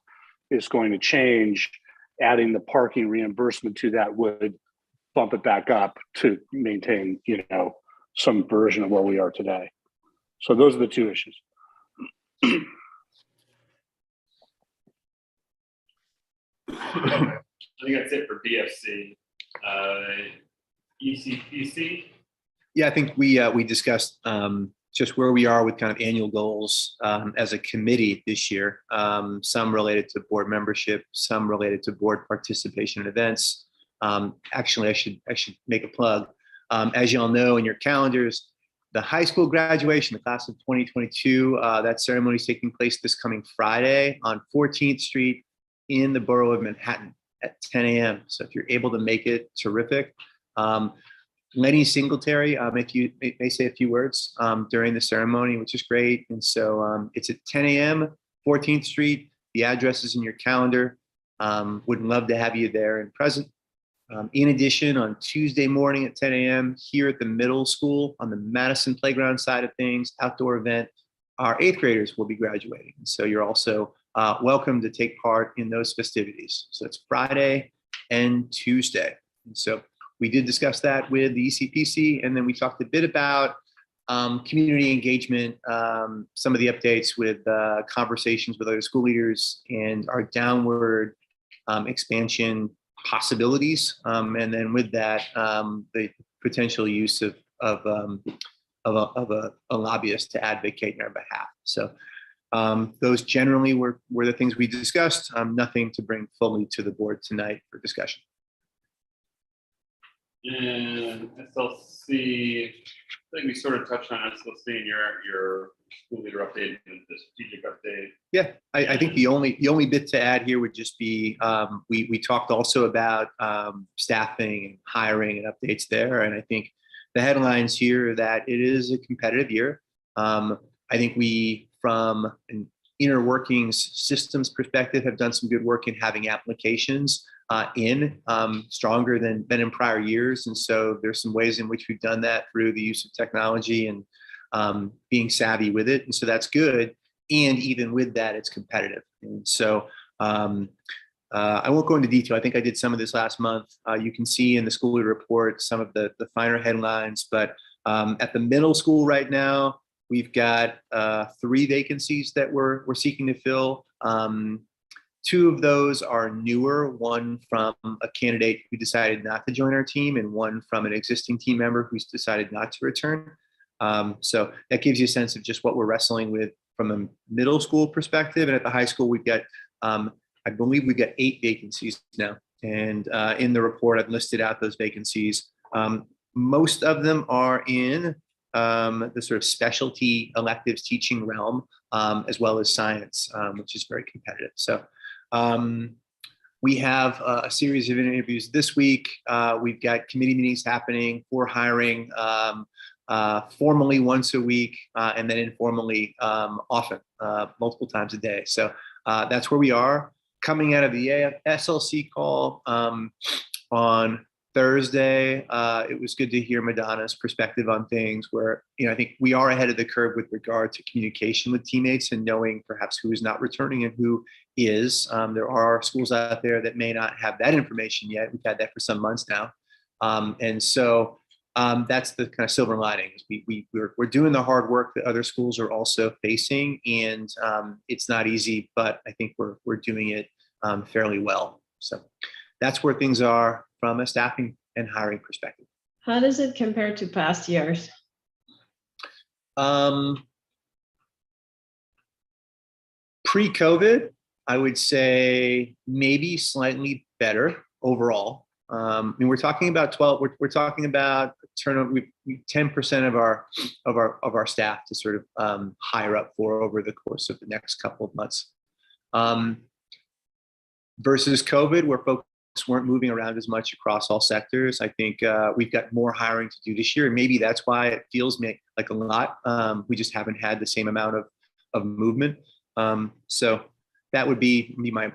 is going to change. Adding the parking reimbursement to that would bump it back up to maintain, some version of where we are today. So those are the two issues. I think that's it for BFC. ECPC. Yeah, I think we discussed just where we are with kind of annual goals as a committee this year. Some related to board membership, some related to board participation in events. Actually, I should make a plug. As you all know in your calendars, the high school graduation, the class of 2022, that ceremony is taking place this coming Friday on 14th Street in the borough of Manhattan at 10 a.m. So if you're able to make it, terrific. Lenny Singletary, if you may say a few words during the ceremony, which is great. And so it's at 10 a.m., 14th Street. The address is in your calendar. Would love to have you there and present. In addition, on Tuesday morning at 10 a.m. here at the middle school on the Madison playground side of things, outdoor event, our 8th graders will be graduating. So you're also welcome to take part in those festivities. So it's Friday and Tuesday. And so we did discuss that with the ECPC, and then we talked a bit about community engagement, some of the updates with conversations with other school leaders and our downward expansion possibilities. And then with that, the potential use of a lobbyist to advocate on our behalf. So those generally were the things we discussed. Nothing to bring fully to the board tonight for discussion. And SLC, I think we sort of touched on SLC in your school leader update and the strategic update. Yeah, I think the only bit to add here would just be we talked also about staffing and hiring and updates there. And I think the headlines here that it is a competitive year. I think we, from inner workings systems perspective, have done some good work in having applications stronger than in prior years. And so there's some ways in which we've done that through the use of technology and being savvy with it. And so that's good. And even with that, it's competitive. And so I won't go into detail. I think I did some of this last month. You can see in the school report some of the finer headlines, but at the middle school right now, we've got 3 vacancies that we're seeking to fill. 2 of those are newer, one from a candidate who decided not to join our team and one from an existing team member who's decided not to return. So that gives you a sense of just what we're wrestling with from a middle school perspective. And at the high school, we've got, I believe we've got 8 vacancies now. And in the report, I've listed out those vacancies. Most of them are in the sort of specialty electives teaching realm, as well as science, which is very competitive. So we have a series of interviews this week. We've got committee meetings happening for hiring formally once a week, and then informally often, multiple times a day. So that's where we are. Coming out of the SLC call on Thursday, it was good to hear Madonna's perspective on things where, I think we are ahead of the curve with regard to communication with teammates and knowing perhaps who is not returning and who is. There are schools out there that may not have that information yet. We've had that for some months now. And so that's the kind of silver lining. We're doing the hard work that other schools are also facing, and it's not easy, but I think we're doing it fairly well. So that's where things are from a staffing and hiring perspective. How does it compare to past years? Pre-COVID, I would say maybe slightly better overall. I mean, we're talking about 12. We're talking about turnover. 10% of our staff to sort of hire up for over the course of the next couple of months. Versus COVID, where folks weren't moving around as much across all sectors. I think we've got more hiring to do this year, and maybe that's why it feels like a lot. We just haven't had the same amount of movement. So that would be my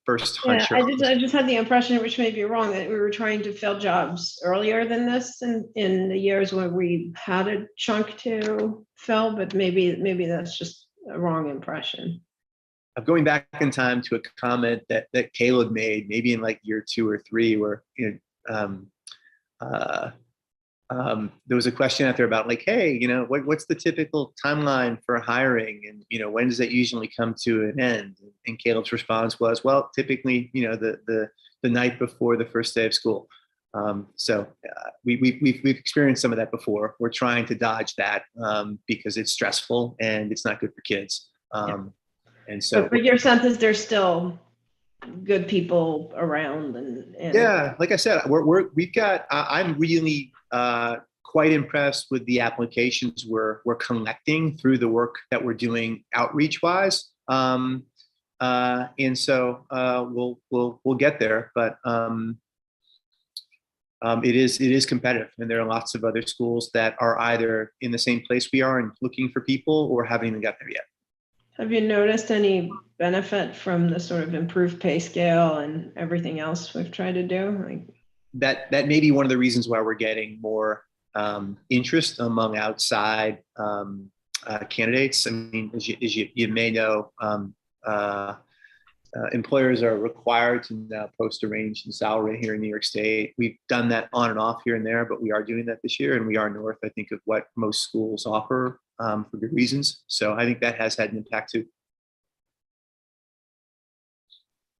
first hunch. Yeah, I just had the impression, which may be wrong, that we were trying to fill jobs earlier than this in the years where we had a chunk to fill, but maybe that's just a wrong impression. I'm going back in time to a comment that Caleb made, maybe in like year 2 or 3, where there was a question out there about like, hey, what's the typical timeline for hiring, and when does that usually come to an end? And Caleb's response was, well, typically, the night before the first day of school. So we've experienced some of that before. We're trying to dodge that because it's stressful and it's not good for kids. And so, but your sense is there's still good people around, and yeah, like I said, we've got. I'm really quite impressed with the applications we're collecting through the work that we're doing outreach wise. And so we'll get there, but it is competitive, and there are lots of other schools that are either in the same place we are and looking for people, or haven't even got there yet. Have you noticed any benefit from the sort of improved pay scale and everything else we've tried to do? That may be one of the reasons why we're getting more interest among outside candidates. I mean, as you may know, employers are required to now post a range in salary here in New York State. We've done that on and off here and there, but we are doing that this year, and we are north, I think, of what most schools offer for good reasons. So I think that has had an impact too.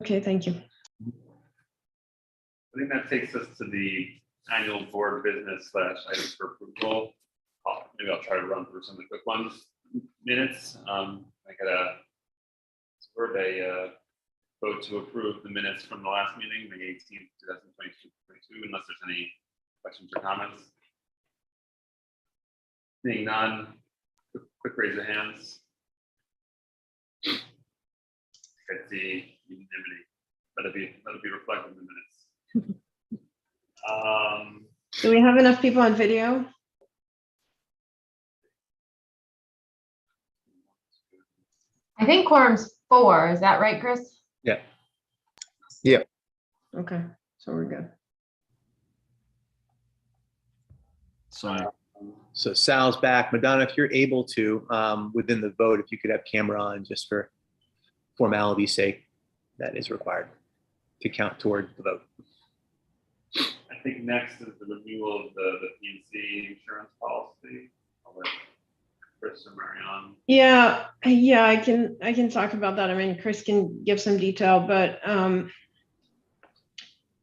Okay, thank you. I think that takes us to the annual board business / items for approval. Maybe I'll try to run through some of the quick ones. Minutes. I got a vote to approve the minutes from the last meeting, May 18th, 2022, unless there's any questions or comments. Seeing none, quick raise of hands. Let's see, unanimity. Let it be reflected in the minutes. Do we have enough people on video? I think quorum's 4. Is that right, Chris? Yeah. Okay, so we're good. So Sal's back. Madonna, if you're able to, within the vote, if you could have camera on just for formality's sake, that is required to count toward the vote. I think next is the renewal of the PNC insurance policy. I'll let Chris or Marianne. Yeah, I can talk about that. I mean, Chris can give some detail, but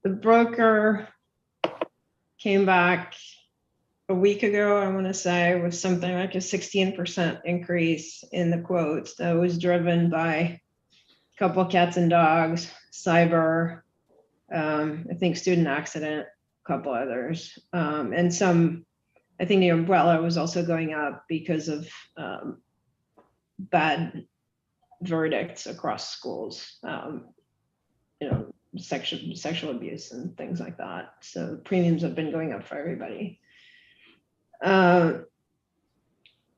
the broker came back a week ago, I want to say, with something like a 16% increase in the quotes that was driven by a couple of cats and dogs, cyber, I think student accident, a couple others, and some, I think the umbrella was also going up because of bad verdicts across schools, you know, sexual abuse and things like that. So premiums have been going up for everybody.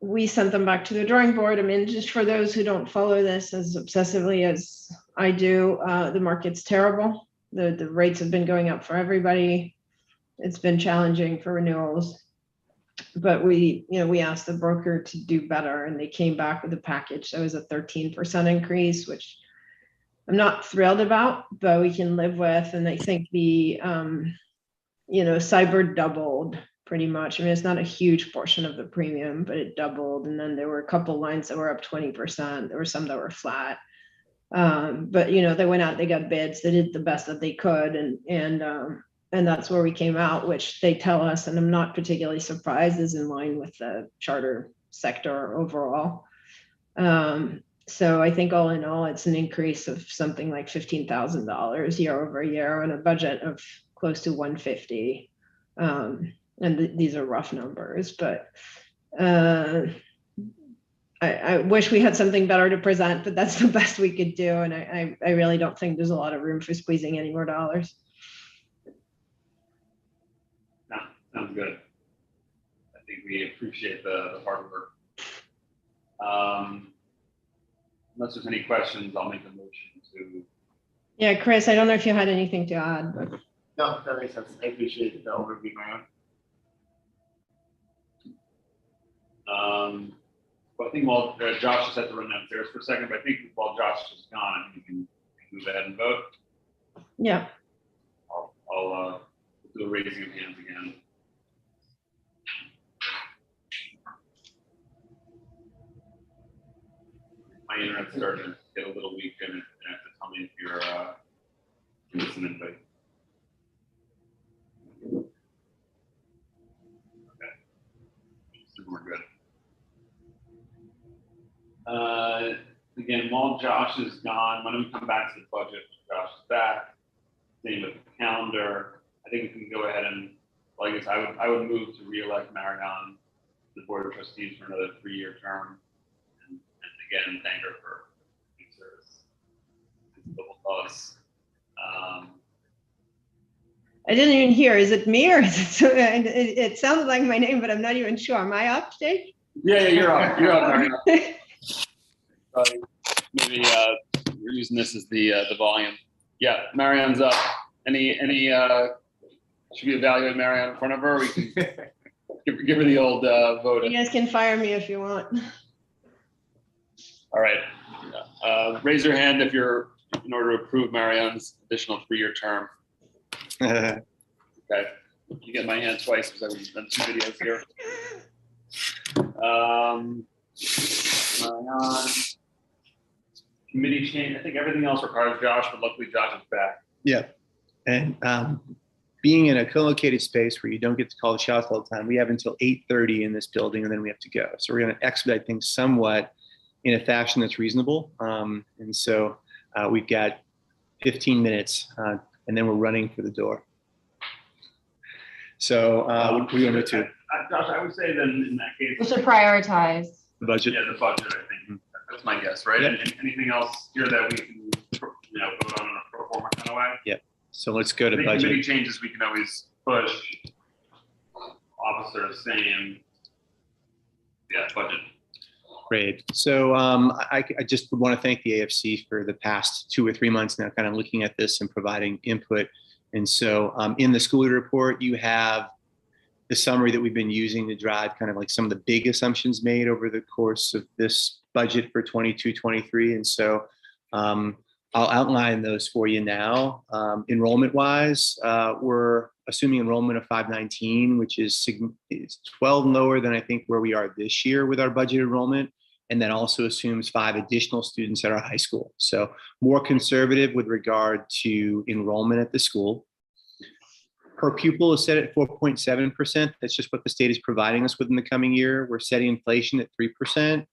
We sent them back to the drawing board. I mean, just for those who don't follow this as obsessively as I do, the market's terrible. The rates have been going up for everybody. It's been challenging for renewals. But we asked the broker to do better, and they came back with a package that was a 13% increase, which I'm not thrilled about, but we can live with. And I think the cyber doubled pretty much. I mean, it's not a huge portion of the premium, but it doubled. And then there were a couple lines that were up 20%. There were some that were flat. But they went out, they got bids, they did the best that they could, and that's where we came out, which they tell us, and I'm not particularly surprised, is in line with the charter sector overall. So I think all in all, it's an increase of something like $15,000 year over year on a budget of close to 150. And these are rough numbers, but I wish we had something better to present, but that's the best we could do. And I really don't think there's a lot of room for squeezing any more dollars. No, sounds good. I think we appreciate the hard work. Unless there's any questions, I'll make a motion to. Yeah, Chris, I don't know if you had anything to add, but. No, that makes sense. I appreciate the overview, Marianne. Well, I think while Josh just had to run downstairs for a second, but I think while Josh is gone, I think we can move ahead and vote. Yeah. I'll do a raising of hands again. My internet's starting to get a little weak, and have to tell me if you're listening, but. Okay. So we're good. Again, while Josh is gone, when we come back to the budget, Josh is back. Same with the calendar. I think we can go ahead and, well, I guess I would move to re-elect Marianne to the Board of Trustees for another 3-year term. And again, thank her for service. I didn't even hear. Is it me or is it? It sounded like my name, but I'm not even sure. Am I up, Jake? Yeah, you're up. You're up, Marianne. Maybe we're using this as the volume. Yeah, Marianne's up. Any should we evaluate Marianne in front of her? We can give her the old vote. You guys can fire me if you want. All right. Raise your hand if you're in order to approve Marianne's additional 3-year term. Okay. You get my hand twice because I've done 2 videos here. Marianne. Committee change. I think everything else requires Josh, but luckily Josh is back. Yeah. And being in a co-located space where you don't get to call the shots all the time, we have until 8:30 in this building, and then we have to go. So we're going to expedite things somewhat in a fashion that's reasonable. And so we've got 15 minutes, and then we're running for the door. So we're going to Josh, I would say then in that case, We should prioritize. the budget. yeah, the budget. I think that's my guess, right? Yep. And anything else here that we can, vote on in a pro forma kind of way. So let's go to Any committee budget. changes we can always push. Officer same. Yeah, budget. Great. So I just want to thank the AFC for the past 2 or 3 months now, kind of looking at this and providing input. And so in the school year report, you have the summary that we've been using to drive kind of like some of the big assumptions made over the course of this budget for 22-23. And so I'll outline those for you now. Enrollment wise, we're assuming enrollment of 519, which is 12 lower than I think where we are this year with our budget enrollment. And then also assumes 5 additional students at our high school. So more conservative with regard to enrollment at the school. Per pupil is set at 4.7%. That's just what the state is providing us with in the coming year. We're setting inflation at 3%.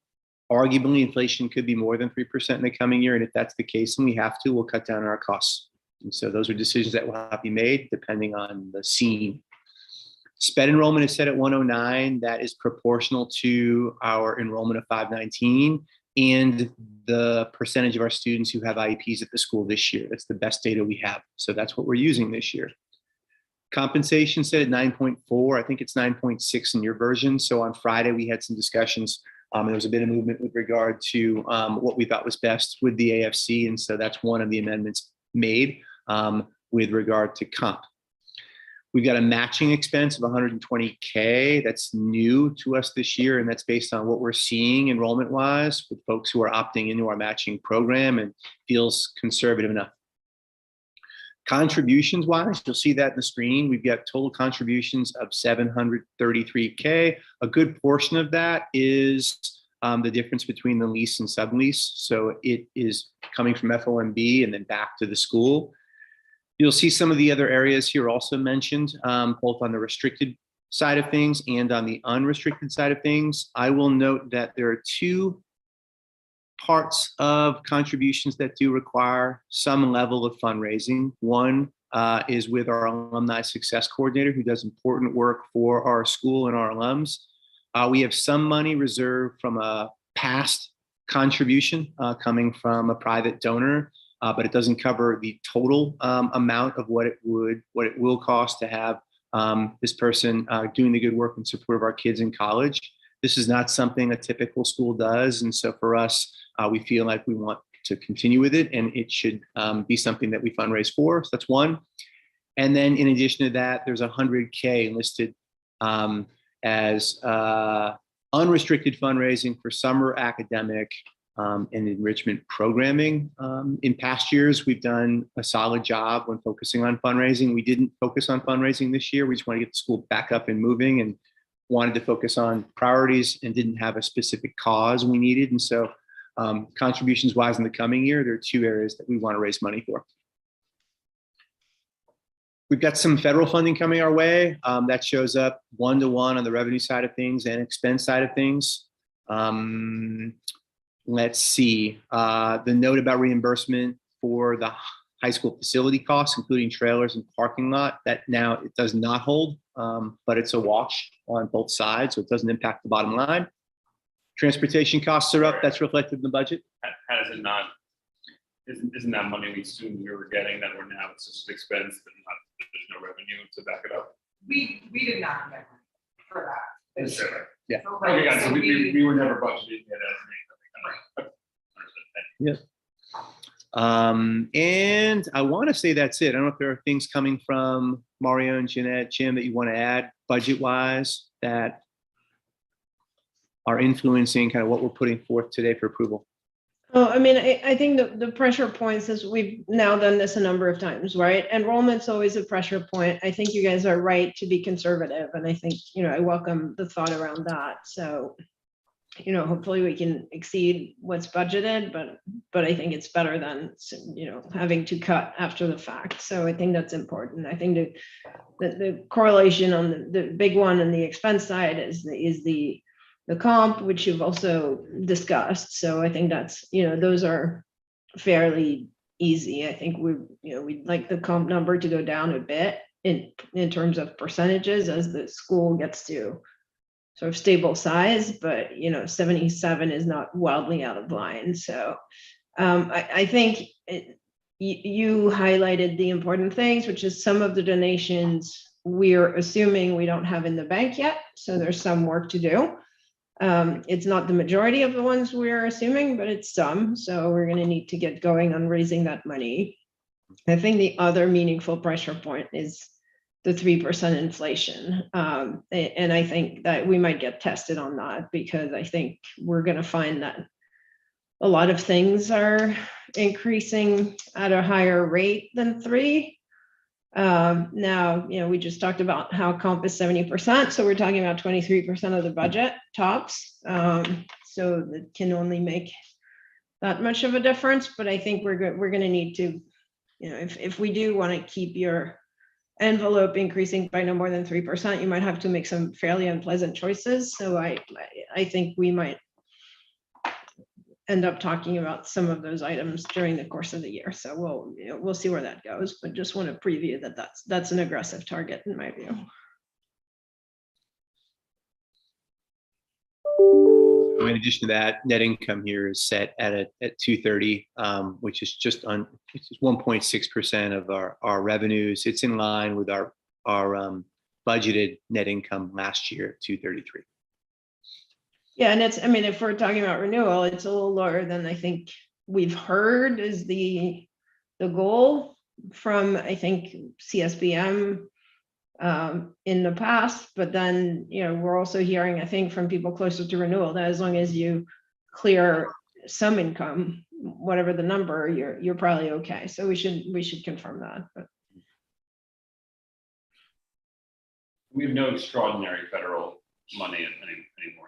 Arguably, inflation could be more than 3% in the coming year. And if that's the case, and we have to, we'll cut down on our costs. And so those are decisions that will have to be made depending on the scene. SPED enrollment is set at 109. That is proportional to our enrollment of 519 and the percentage of our students who have IEPs at the school this year. That's the best data we have. So that's what we're using this year. Compensation set at 9.4. I think it's 9.6 in your version. So on Friday, we had some discussions. There was a bit of movement with regard to what we thought was best with the AFC. And so that's one of the amendments made with regard to comp. We've got a matching expense of 120K. That's new to us this year. And that's based on what we're seeing enrollment wise with folks who are opting into our matching program and feels conservative enough. Contributions wise, you'll see that in the screen. We've got total contributions of 733K. A good portion of that is the difference between the lease and sublease. So it is coming from FOMB and then back to the school. You'll see some of the other areas here also mentioned, both on the restricted side of things and on the unrestricted side of things. I will note that there are 2 parts of contributions that do require some level of fundraising. One is with our alumni success coordinator who does important work for our school and our alums. We have some money reserved from a past contribution coming from a private donor, but it doesn't cover the total amount of what it will cost to have this person doing the good work in support of our kids in college. This is not something a typical school does. And so for us, we feel like we want to continue with it, and it should be something that we fundraise for. So that's one. And then in addition to that, there's 100K listed as unrestricted fundraising for summer academic and enrichment programming. In past years, we've done a solid job when focusing on fundraising. We didn't focus on fundraising this year. We just want to get the school back up and moving and wanted to focus on priorities and didn't have a specific cause we needed. And so contributions wise in the coming year, there are 2 areas that we want to raise money for. We've got some federal funding coming our way. That shows up 1-to-1 on the revenue side of things and expense side of things. Let's see, the note about reimbursement for the high school facility costs, including trailers and parking lot, that now it does not hold, but it's a wash on both sides, so it doesn't impact the bottom line. Transportation costs are up. That's reflected in the budget. Has it not? Isn't that money we assumed we were getting that we're now it's just an expense, but there's no revenue to back it up? We did not get money for that. Is that right? Yeah. Okay, guys, so we were never budgeted yet as Yeah. And I want to say that's it. I don't know if there are things coming from Mario and Jeanette, Jim, that you want to add budget-wise that are influencing kind of what we're putting forth today for approval. Oh, I mean, I think the pressure points is we've now done this a number of times, right? Enrollment's always a pressure point. I think you guys are right to be conservative. And I think, I welcome the thought around that. So, hopefully we can exceed what's budgeted, but I think it's better than, having to cut after the fact. So I think that's important. I think the correlation on the big one on the expense side is the comp, which you've also discussed. So I think that's, those are fairly easy. I think we'd like the comp number to go down a bit in terms of percentages as the school gets to sort of stable size, but 77 is not wildly out of line. So I think you highlighted the important things, which is some of the donations we're assuming we don't have in the bank yet. So there's some work to do. It's not the majority of the ones we're assuming, but it's some. So we're going to need to get going on raising that money. I think the other meaningful pressure point is the 3% inflation. And I think that we might get tested on that, because I think we're going to find that a lot of things are increasing at a higher rate than 3. Now, we just talked about how comp is 70%. So we're talking about 23% of the budget tops. So that can only make that much of a difference. But I think we're going to need to, if we do want to keep your envelope increasing by no more than 3%, you might have to make some fairly unpleasant choices. So I think we might end up talking about some of those items during the course of the year. So we'll see where that goes, but just want to preview that that's an aggressive target in my view. In addition to that, net income here is set at 230, which is just 1.6% of our revenues. It's in line with our budgeted net income last year at 233. Yeah, and if we're talking about renewal, it's a little lower than I think we've heard is the goal from, I think, CSBM in the past. But then, we're also hearing, I think, from people closer to renewal that as long as you clear some income, whatever the number, you're probably okay. So we should confirm that. But We have no extraordinary federal money anymore.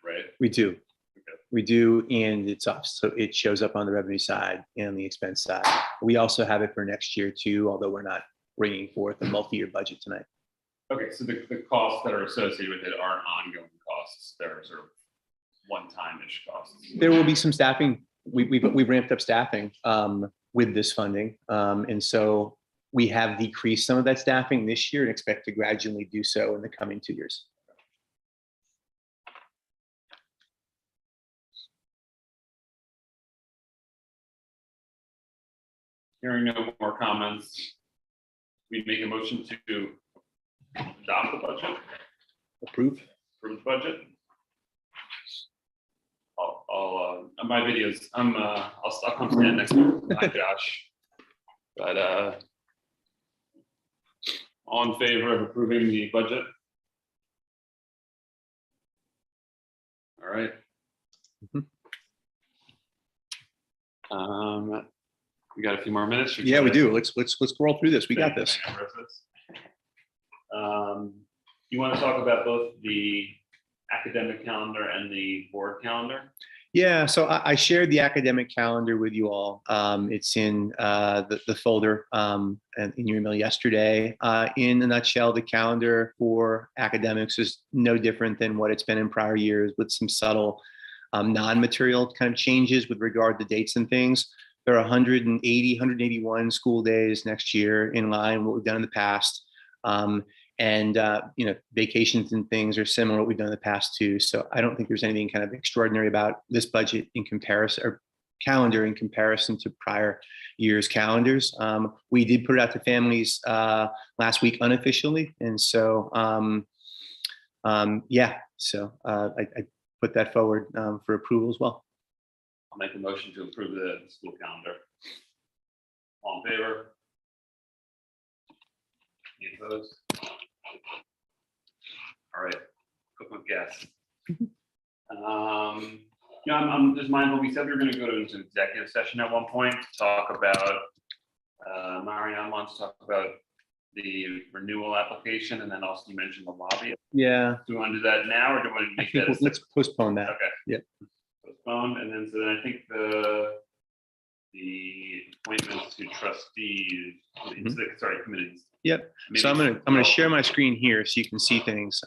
Right? We do. Okay. We do, and it's off. So it shows up on the revenue side and the expense side. We also have it for next year too, although we're not bringing forth a multi-year budget tonight. Okay, so the costs that are associated with it aren't ongoing costs. They're sort of one-time-ish costs. There will be some staffing. We've ramped up staffing with this funding. And so we have decreased some of that staffing this year and expect to gradually do so in the coming 2 years. Hearing no more comments, we make a motion to adopt the budget, Approve. approve the budget. I'll my videos. I'll come stand next to hi Josh. But all in favor of approving the budget? All right. We got a few more minutes. Yeah, we do. Let's roll through this. We got this. You want to talk about both the academic calendar and the board calendar? Yeah, so I shared the academic calendar with you all. It's in the folder and in your email yesterday. In a nutshell, the calendar for academics is no different than what it's been in prior years, with some subtle non-material kind of changes with regard to dates and things. There are 181 school days next year, in line with what we've done in the past. Vacations and things are similar to what we've done in the past too. So I don't think there's anything kind of extraordinary about this budget in comparison, or calendar in comparison to prior years' calendars. We did put it out to families last week unofficially. And so, I put that forward for approval as well. I'll make a motion to approve the school calendar. All in favor? Any opposed? All right, quick guess. I'm just mindful, we said we were going to go into executive session at one point to talk about, Marianne wants to talk about the renewal application, and then also you mentioned the lobby. Yeah. Do we want to do that now, or do we want to make that? Let's postpone that. Okay. Yeah. Postponed, and then I think the appointments to trustees, committees. Yep. Maybe So I'm gonna share my screen here so you can see things.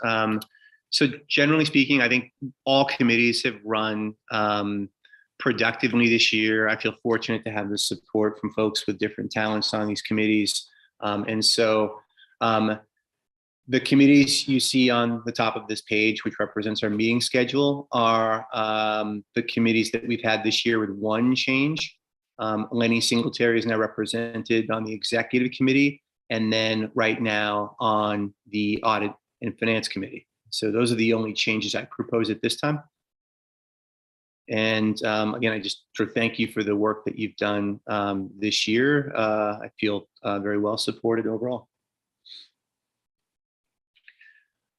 So generally speaking, I think all committees have run productively this year. I feel fortunate to have the support from folks with different talents on these committees. The committees you see on the top of this page, which represents our meeting schedule, are the committees that we've had this year with one change. Lenny Singletary is now represented on the executive committee, and then right now on the audit and finance committee. So those are the only changes I propose at this time. And again, I just thank you for the work that you've done this year. I feel very well supported overall.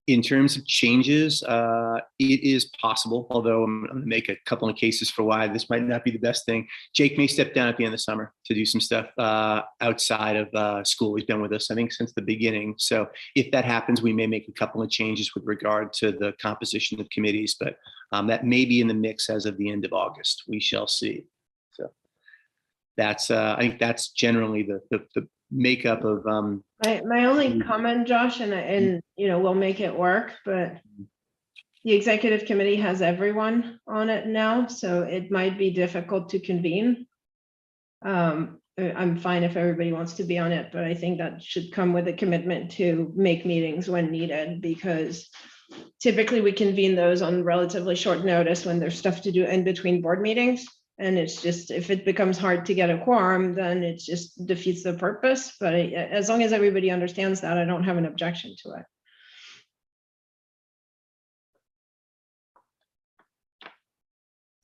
In terms of changes, it is possible, although I'm going to make a couple of cases for why this might not be the best thing. Jake may step down at the end of the summer to do some stuff outside of school. He's been with us, I think, since the beginning. So if that happens, we may make a couple of changes with regard to the composition of committees, but that may be in the mix as of the end of August. We shall see. So that's, I think that's generally the makeup of My only comment, Josh, and we'll make it work, but the executive committee has everyone on it now, so it might be difficult to convene. I'm fine if everybody wants to be on it, but I think that should come with a commitment to make meetings when needed, because typically we convene those on relatively short notice when there's stuff to do in between board meetings. And it's just, if it becomes hard to get a quorum, then it just defeats the purpose. But as long as everybody understands that, I don't have an objection to it.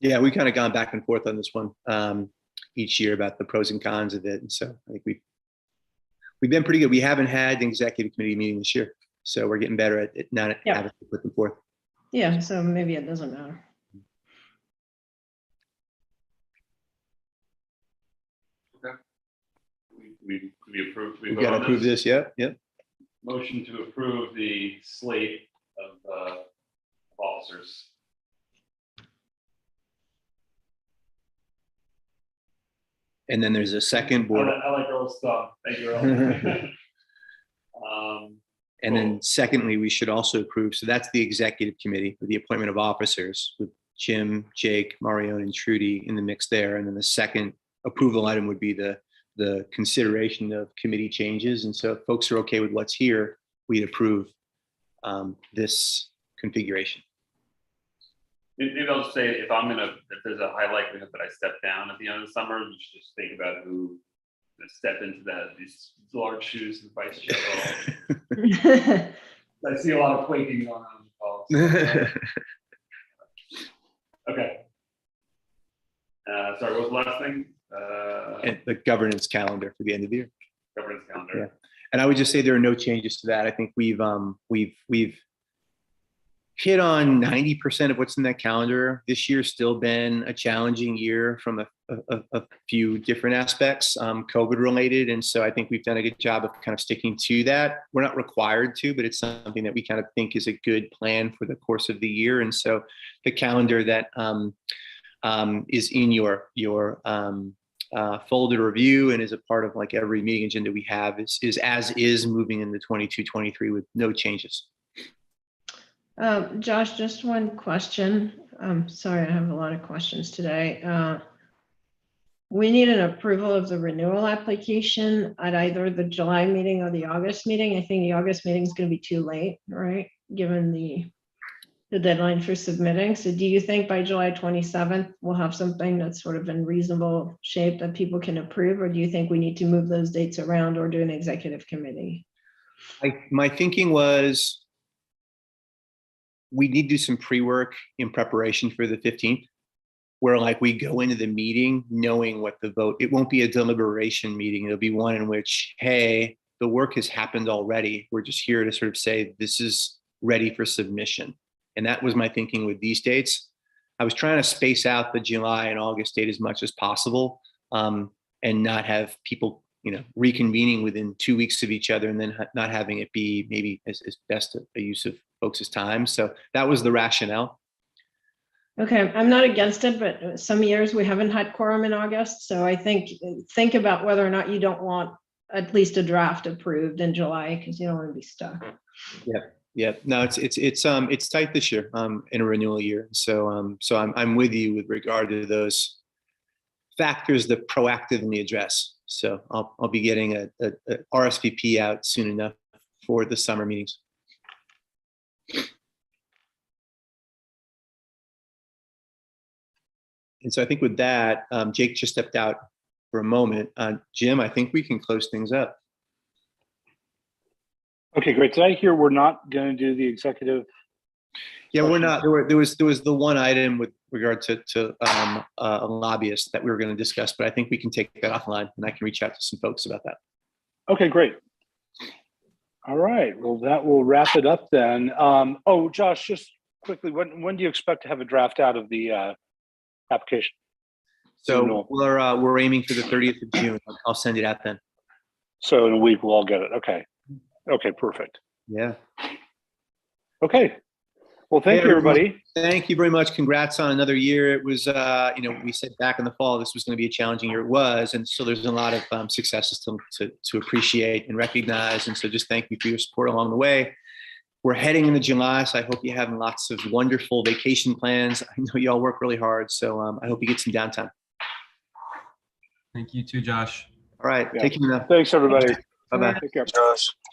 Yeah, we've kind of gone back and forth on this one each year about the pros and cons of it. And so I think we've been pretty good. We haven't had an executive committee meeting this year, so we're getting better at it, not having to put them forth. Yeah, so maybe it doesn't matter. We approve. We've got to approve this. Yep. Motion to approve the slate of officers. And then there's a second board. I like Earl's stuff. Thank you, Earl. And then secondly, we should also approve, so that's the executive committee with the appointment of officers with Jim, Jake, Marion, and Trudy in the mix there. And then the second approval item would be the consideration of committee changes. And so if folks are okay with what's here, we'd approve this configuration. Maybe I'll just say, if there's a high likelihood that I step down at the end of the summer, you should just think about who step into these large shoes and vice chair. I see a lot of quaking going on in the calls. Okay. Sorry, what was the last thing? And the governance calendar for the end of the year. Governance calendar. Yeah. And I would just say there are no changes to that. I think we've hit on 90% of what's in that calendar. This year's still been a challenging year from a few different aspects, COVID related. And so I think we've done a good job of kind of sticking to that. We're not required to, but it's something that we kind of think is a good plan for the course of the year. And so the calendar that is in your folder review and is a part of like every meeting agenda we have is as is moving into 22-23 with no changes. Josh, just one question. Sorry, I have a lot of questions today. We need an approval of the renewal application at either the July meeting or the August meeting. I think the August meeting is going to be too late, right? Given the deadline for submitting. So do you think by July 27th, we'll have something that's sort of in reasonable shape that people can approve? Or do you think we need to move those dates around or do an executive committee? My thinking was we need to do some pre-work in preparation for the 15th, where like we go into the meeting knowing what the vote, it won't be a deliberation meeting. It'll be one in which, hey, the work has happened already. We're just here to sort of say, this is ready for submission. And that was my thinking with these dates. I was trying to space out the July and August date as much as possible and not have people, reconvening within 2 weeks of each other and then not having it be maybe as best a use of folks' time. So that was the rationale. Okay, I'm not against it, but some years we haven't had quorum in August. So I think about whether or not you don't want at least a draft approved in July because you don't want to be stuck. Yeah. No, it's tight this year in a renewal year. So I'm with you with regard to those factors that proactively address. So I'll be getting a RSVP out soon enough for the summer meetings. And so I think with that, Jake just stepped out for a moment. Jim, I think we can close things up. Okay, great. Did I hear we're not going to do the executive Yeah, we're not, there was the one item with regard to a lobbyist that we were going to discuss, but I think we can take that offline and I can reach out to some folks about that. Okay, great. All right, well, that will wrap it up then. Oh, Josh, just quickly, when do you expect to have a draft out of the application? So we're aiming for the 30th of June. I'll send it out then. So in a week, we'll all get it. Okay. Okay, perfect. Yeah. Okay. Well, thank you, everybody. Thank you very much. Congrats on another year. It was, we said back in the fall, this was going to be a challenging year. It was. And so there's a lot of successes to appreciate and recognize. And so just thank you for your support along the way. We're heading into July, so I hope you're having lots of wonderful vacation plans. I know you all work really hard, so I hope you get some downtime. Thank you too, Josh. All right. Yeah. Take care now. Thanks, everybody. Bye-bye. Take care.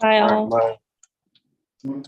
Bye all. Bye.